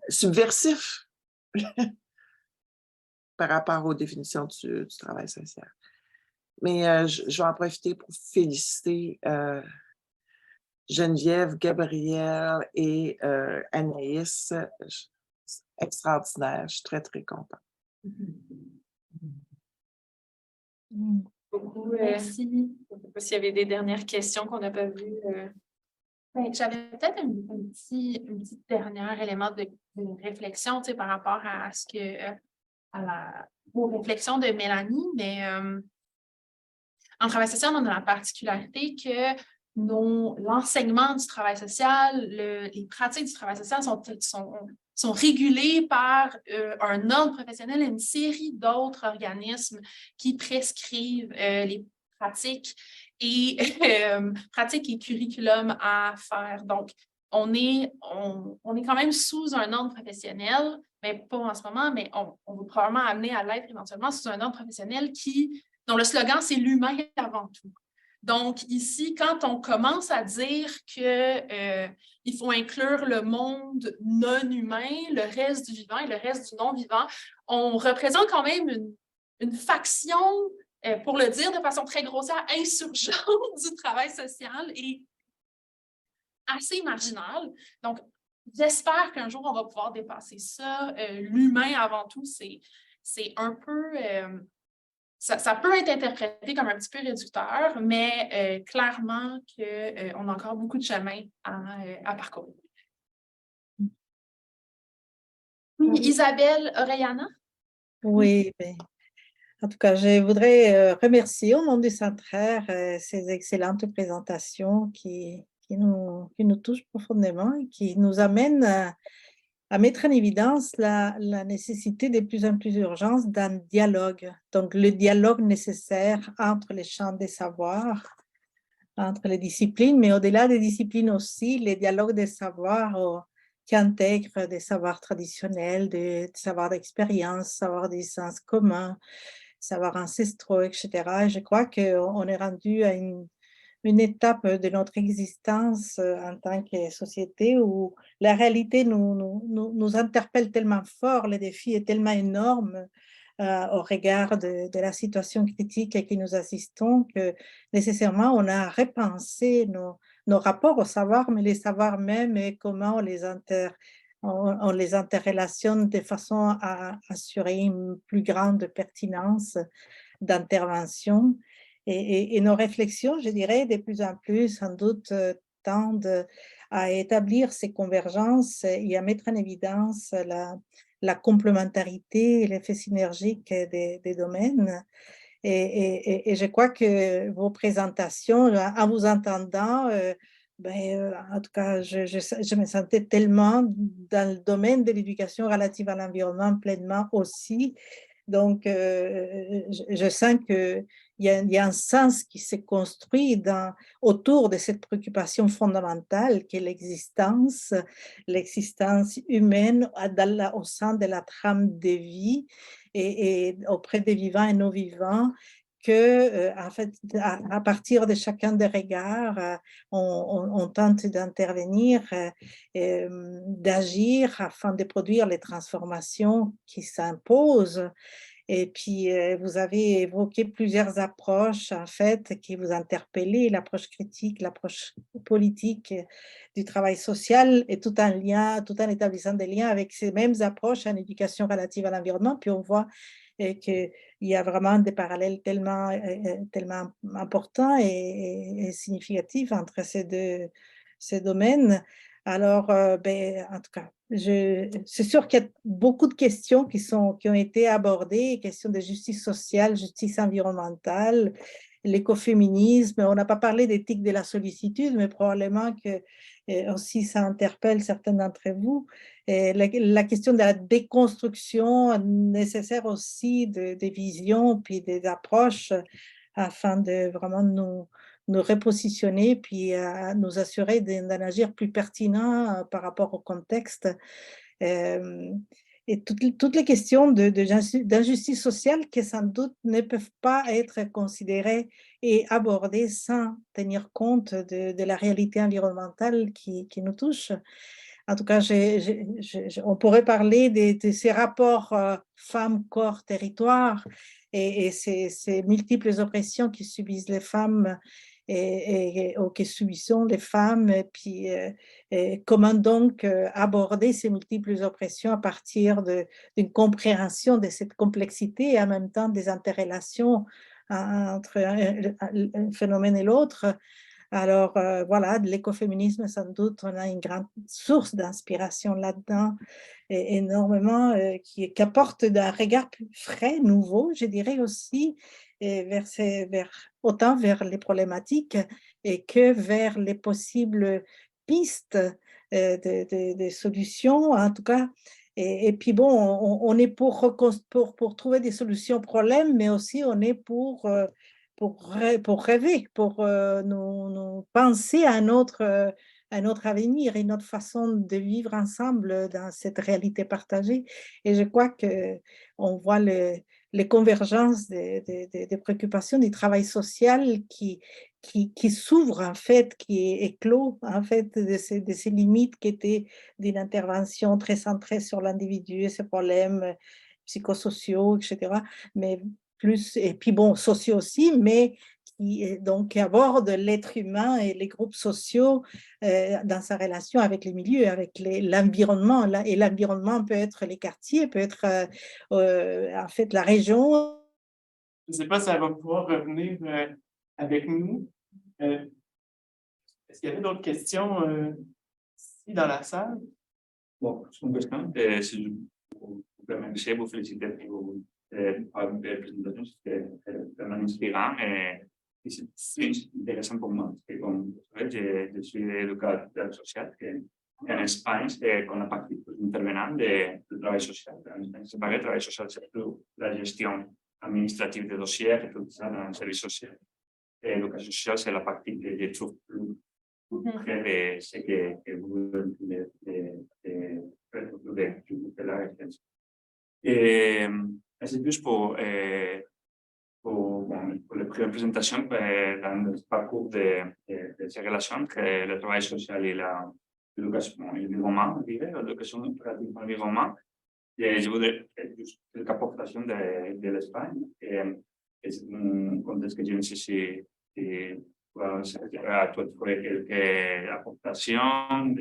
subversif par rapport aux définitions du travail social. Mais je vais en profiter pour féliciter Geneviève, Gabrielle et Anaïs. Extraordinaire, je suis très, très contente. Beaucoup. Merci. Je ne sais pas s'il y avait des dernières questions qu'on n'a pas vues. Ben, j'avais peut-être un petit dernier élément de réflexion, tu sais, par rapport à ce que aux réflexions de Mélanie, mais en travail social, on a la particularité que l'enseignement du travail social, les pratiques du travail social sont régulées par un ordre professionnel et une série d'autres organismes qui prescrivent les pratiques et curriculum à faire. Donc, on est quand même sous un ordre professionnel, mais pas en ce moment, mais on va probablement amener à l'être éventuellement sous un ordre professionnel dont le slogan, c'est l'humain avant tout. Donc, ici, quand on commence à dire qu'il faut inclure le monde non-humain, le reste du vivant et le reste du non-vivant, on représente quand même une faction, pour le dire de façon très grossière, insurgente du travail social et assez marginale. Donc, j'espère qu'un jour, on va pouvoir dépasser ça. L'humain avant tout, c'est un peu... ça peut être interprété comme un petit peu réducteur, mais clairement qu'on a encore beaucoup de chemin à parcourir. Oui, Isabelle Orellana? Oui, ben, en tout cas, je voudrais remercier au nom du Centraire ces excellentes présentations qui nous touchent profondément et qui nous amènent à mettre en évidence la nécessité de plus en plus d'urgence d'un dialogue. Donc, le dialogue nécessaire entre les champs des savoirs, entre les disciplines, mais au-delà des disciplines aussi, les dialogues des savoirs qui intègrent des savoirs traditionnels, des savoirs d'expérience, savoirs des sens communs, savoirs ancestraux, etc. Et je crois qu'on est rendu à une étape de notre existence en tant que société où la réalité nous interpelle tellement fort, le défi est tellement énorme au regard de la situation critique à qui nous assistons que nécessairement on a repensé nos rapports au savoir, mais les savoirs même et comment on les interrelationne de façon à assurer une plus grande pertinence d'intervention. Et nos réflexions, je dirais, de plus en plus, sans doute, tendent à établir ces convergences et à mettre en évidence la complémentarité et l'effet synergique des domaines. Et je crois que vos présentations, en vous entendant, en tout cas, je me sentais tellement dans le domaine de l'éducation relative à l'environnement pleinement aussi. Donc, je sens qu'il y a un sens qui s'est construit autour de cette préoccupation fondamentale qui est l'existence humaine au sein de la trame de vie et auprès des vivants et non vivants, que, en fait, à partir de chacun des regards, on tente d'intervenir, d'agir afin de produire les transformations qui s'imposent. Et puis, vous avez évoqué plusieurs approches, en fait, qui vous interpellaient, l'approche critique, l'approche politique du travail social, et tout en établissant des liens avec ces mêmes approches en éducation relative à l'environnement. Puis on voit qu'il y a vraiment des parallèles tellement importants et significatifs entre ces domaines. Alors, en tout cas, c'est sûr qu'il y a beaucoup de questions qui ont été abordées, questions de justice sociale, justice environnementale, l'écoféminisme. On n'a pas parlé d'éthique de la sollicitude, mais probablement que aussi ça interpelle certains d'entre vous. Et la question de la déconstruction nécessaire aussi des visions puis des approches afin de vraiment nous repositionner, puis nous assurer d'en agir plus pertinent par rapport au contexte. Et toutes les questions d'injustice sociale qui sans doute ne peuvent pas être considérées et abordées sans tenir compte de la réalité environnementale qui nous touche. En tout cas, on pourrait parler de ces rapports femmes, corps, territoire et ces multiples oppressions qui subissent les femmes ou que subissons les femmes, et puis comment donc aborder ces multiples oppressions à partir d'une compréhension de cette complexité et en même temps des interrelations entre un phénomène et l'autre. Alors voilà, de l'écoféminisme, sans doute, on a une grande source d'inspiration là-dedans, énormément, qui apporte un regard plus frais, nouveau, je dirais aussi, autant vers les problématiques et que vers les possibles pistes de solutions, en tout cas. Et puis bon, on est pour trouver des solutions aux problèmes, mais aussi on est pour rêver, pour nous penser à un autre avenir et une autre façon de vivre ensemble dans cette réalité partagée. Et je crois qu'on voit les convergences des préoccupations du travail social qui s'ouvre en fait, qui éclot en fait de ces limites qui étaient d'une intervention très centrée sur l'individu et ses problèmes psychosociaux, etc. Mais plus, et puis bon, sociaux aussi, mais qui aborde l'être humain et les groupes sociaux dans sa relation avec les milieux, avec l'environnement. Et l'environnement peut être les quartiers, peut être en fait la région, je ne sais pas si elle va pouvoir revenir avec nous. Est-ce qu'il y avait d'autres questions ici dans la salle? Bon, son question, si je vous remercie, vous féliciter pour la présentation, c'était vraiment inspirant et c'est intéressant pour moi. Parce que, comme vous savez, je suis éducateur social et en Espagne, c'est qu'on a partie plus intervenant du travail social. En Espagne, c'est pareil, le travail social, c'est plus la gestion administrative des dossiers et tout ça dans le service social. Et l'éducation sociale, c'est la partie que je trouve plus près de ce que vous de la réflexion. Et c'est plus pour la présentation dans le parcours de ces relations entre le travail social et l'éducation et l'environnement, l'éducation pratique dans l'environnement. Et je voudrais juste quelques apportations de l'Espagne. Et c'est un contexte que je ne sais si tu ferais quelques apportations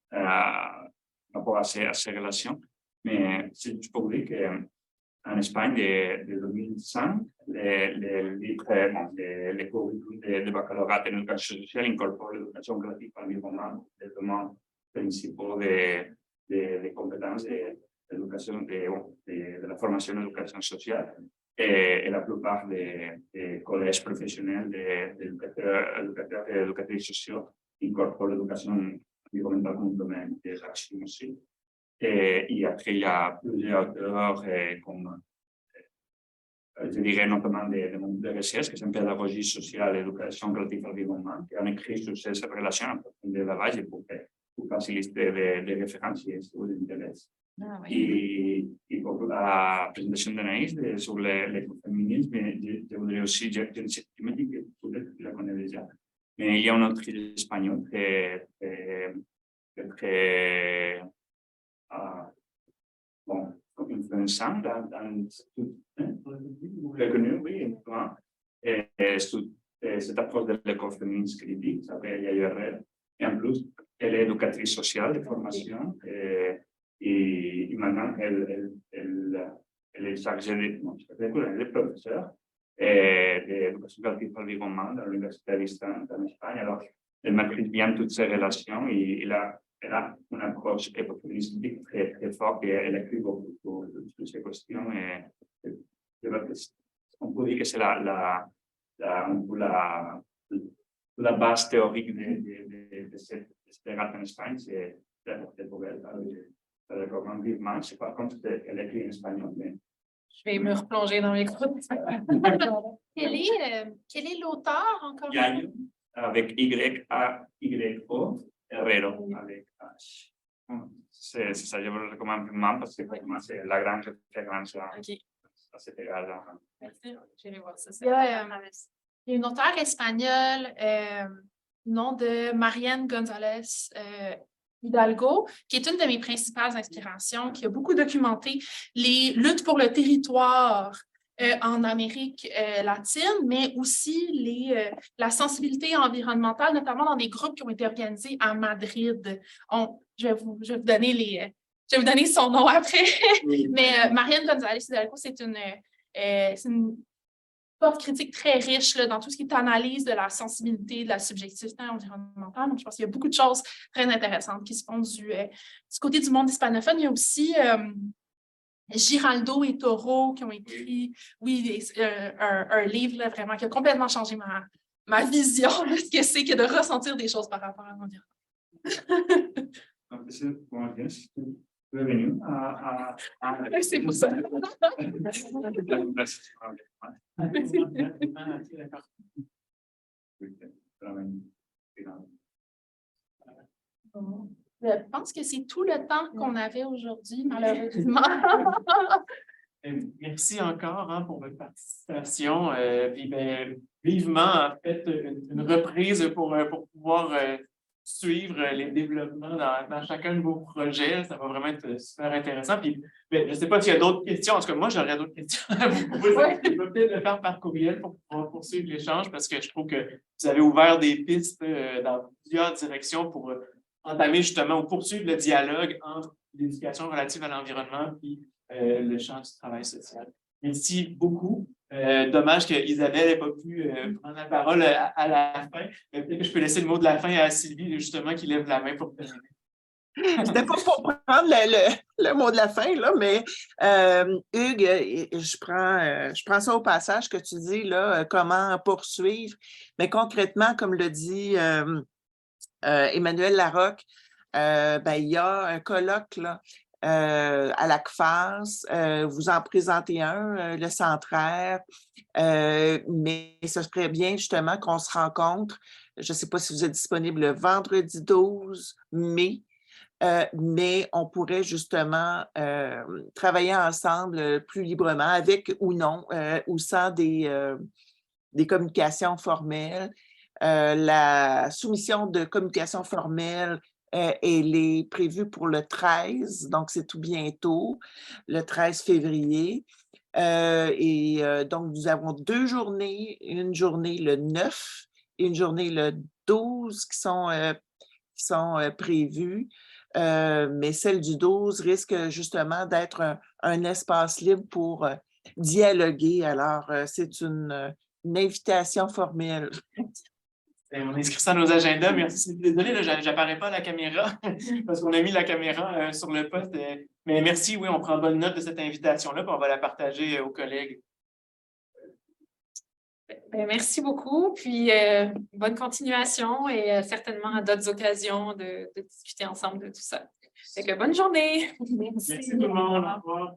par rapport à ces relations. Mais c'est juste pour vous dire qu'en Espagne, de 2005, les curriculums de baccalauréat en éducation sociale incorporent l'éducation relative à l'environnement, les éléments principaux des compétences de la formation en éducation sociale. Et la plupart des collèges professionnels d'éducateurs et éducatrices sociaux incorporent l'éducation environnementale comme domaine des actions aussi. Et après, il y a plusieurs auteurs comme, je dirais notamment des mondes de recherche, qui sont pédagogie sociale et éducation relative à l'environnement, qui ont écrit sur ces relations en profondeur là-bas pour faciliter des références si ça vous intéresse. Ah, oui. Et pour la présentation d'Anaïs sur l'écoféminisme, je voudrais aussi, je me dis que peut-être tu la connais déjà, mais il y a un autrice espagnol très influençant dans reconnu, oui, cette approche de l'écoféminisme critique, qui s'appelle Yayo Herrera. Et en plus, elle est éducatrice sociale de formation. Et maintenant, elle est chargée de professeur d'éducation relative à l'environnement dans l'Université d'Istan en Espagne. Alors, elle maîtrise bien toutes ces relations et elle a une approche écoféministe très, très forte et elle écrit beaucoup sur ces questions. On peut dire que c'est la base théorique de cette débat en Espagne, c'est l'apporter pour elle. Je recommande vivement. Je sais pas quand elle écrit en espagnol, mais... Je vais me replonger dans mes cours. Quel est l'auteur encore? Yayo, avec Y-A-Y-O, Herrero, avec H. C'est ça, je vous le recommande vivement parce que vraiment, c'est la grande référence à cet égard. Merci, je vais voir ça. Il y a une auteure espagnole, nom de Marianne González Hidalgo, qui est une de mes principales inspirations, qui a beaucoup documenté les luttes pour le territoire en Amérique latine, mais aussi la sensibilité environnementale, notamment dans des groupes qui ont été organisés à Madrid. Je vais vous donner son nom après. Mais Marianne González Hidalgo, c'est une porte critique très riche là, dans tout ce qui est analyse de la sensibilité, de la subjectivité environnementale. Donc, je pense qu'il y a beaucoup de choses très intéressantes qui se font du côté du monde hispanophone. Il y a aussi Giraldo et Toro qui ont écrit, un livre là, vraiment qui a complètement changé ma vision de ce que c'est que de ressentir des choses par rapport à l'environnement. Bienvenue C'est pour ça. Je pense que c'est tout le temps qu'on avait aujourd'hui, malheureusement. Merci encore pour votre participation. Puis vivement, en fait, une reprise pour pouvoir suivre les développements dans chacun de vos projets. Ça va vraiment être super intéressant. Puis, je ne sais pas s'il y a d'autres questions. En tout cas, moi, j'aurais d'autres questions à vous poser. Je vais peut-être le faire par courriel pour pouvoir poursuivre l'échange parce que je trouve que vous avez ouvert des pistes dans plusieurs directions pour entamer justement ou poursuivre le dialogue entre l'éducation relative à l'environnement et le champ du travail social. Merci beaucoup. Dommage qu'Isabelle n'ait pas pu prendre la parole à la fin. Peut-être que je peux laisser le mot de la fin à Sylvie, justement, qui lève la main pour terminer. C'était pas pour prendre le mot de la fin, là, mais Hugues, je prends ça au passage que tu dis, là, comment poursuivre. Mais concrètement, comme le dit Emmanuel Larocque, il y a un colloque là, à la CFAS, vous en présentez un, le Centraire, mais ce serait bien justement qu'on se rencontre. Je ne sais pas si vous êtes disponible le vendredi 12 mai, mais on pourrait justement travailler ensemble plus librement, avec ou non, ou sans des communications formelles. La soumission de communication formelle, elle est prévue pour le 13, donc c'est tout bientôt, le 13 février. Donc, nous avons 2 journées, une journée le 9 et une journée le 12 qui sont prévues. Mais celle du 12 risque justement d'être un espace libre pour dialoguer. Alors, c'est une invitation formelle. On inscrit ça dans nos agendas. Merci. Désolé, je n'apparais pas à la caméra parce qu'on a mis la caméra sur le poste. Mais merci, oui, on prend bonne note de cette invitation-là, puis on va la partager aux collègues. Merci beaucoup, puis bonne continuation et certainement à d'autres occasions de discuter ensemble de tout ça. Bonne journée. Merci tout le monde. Au revoir.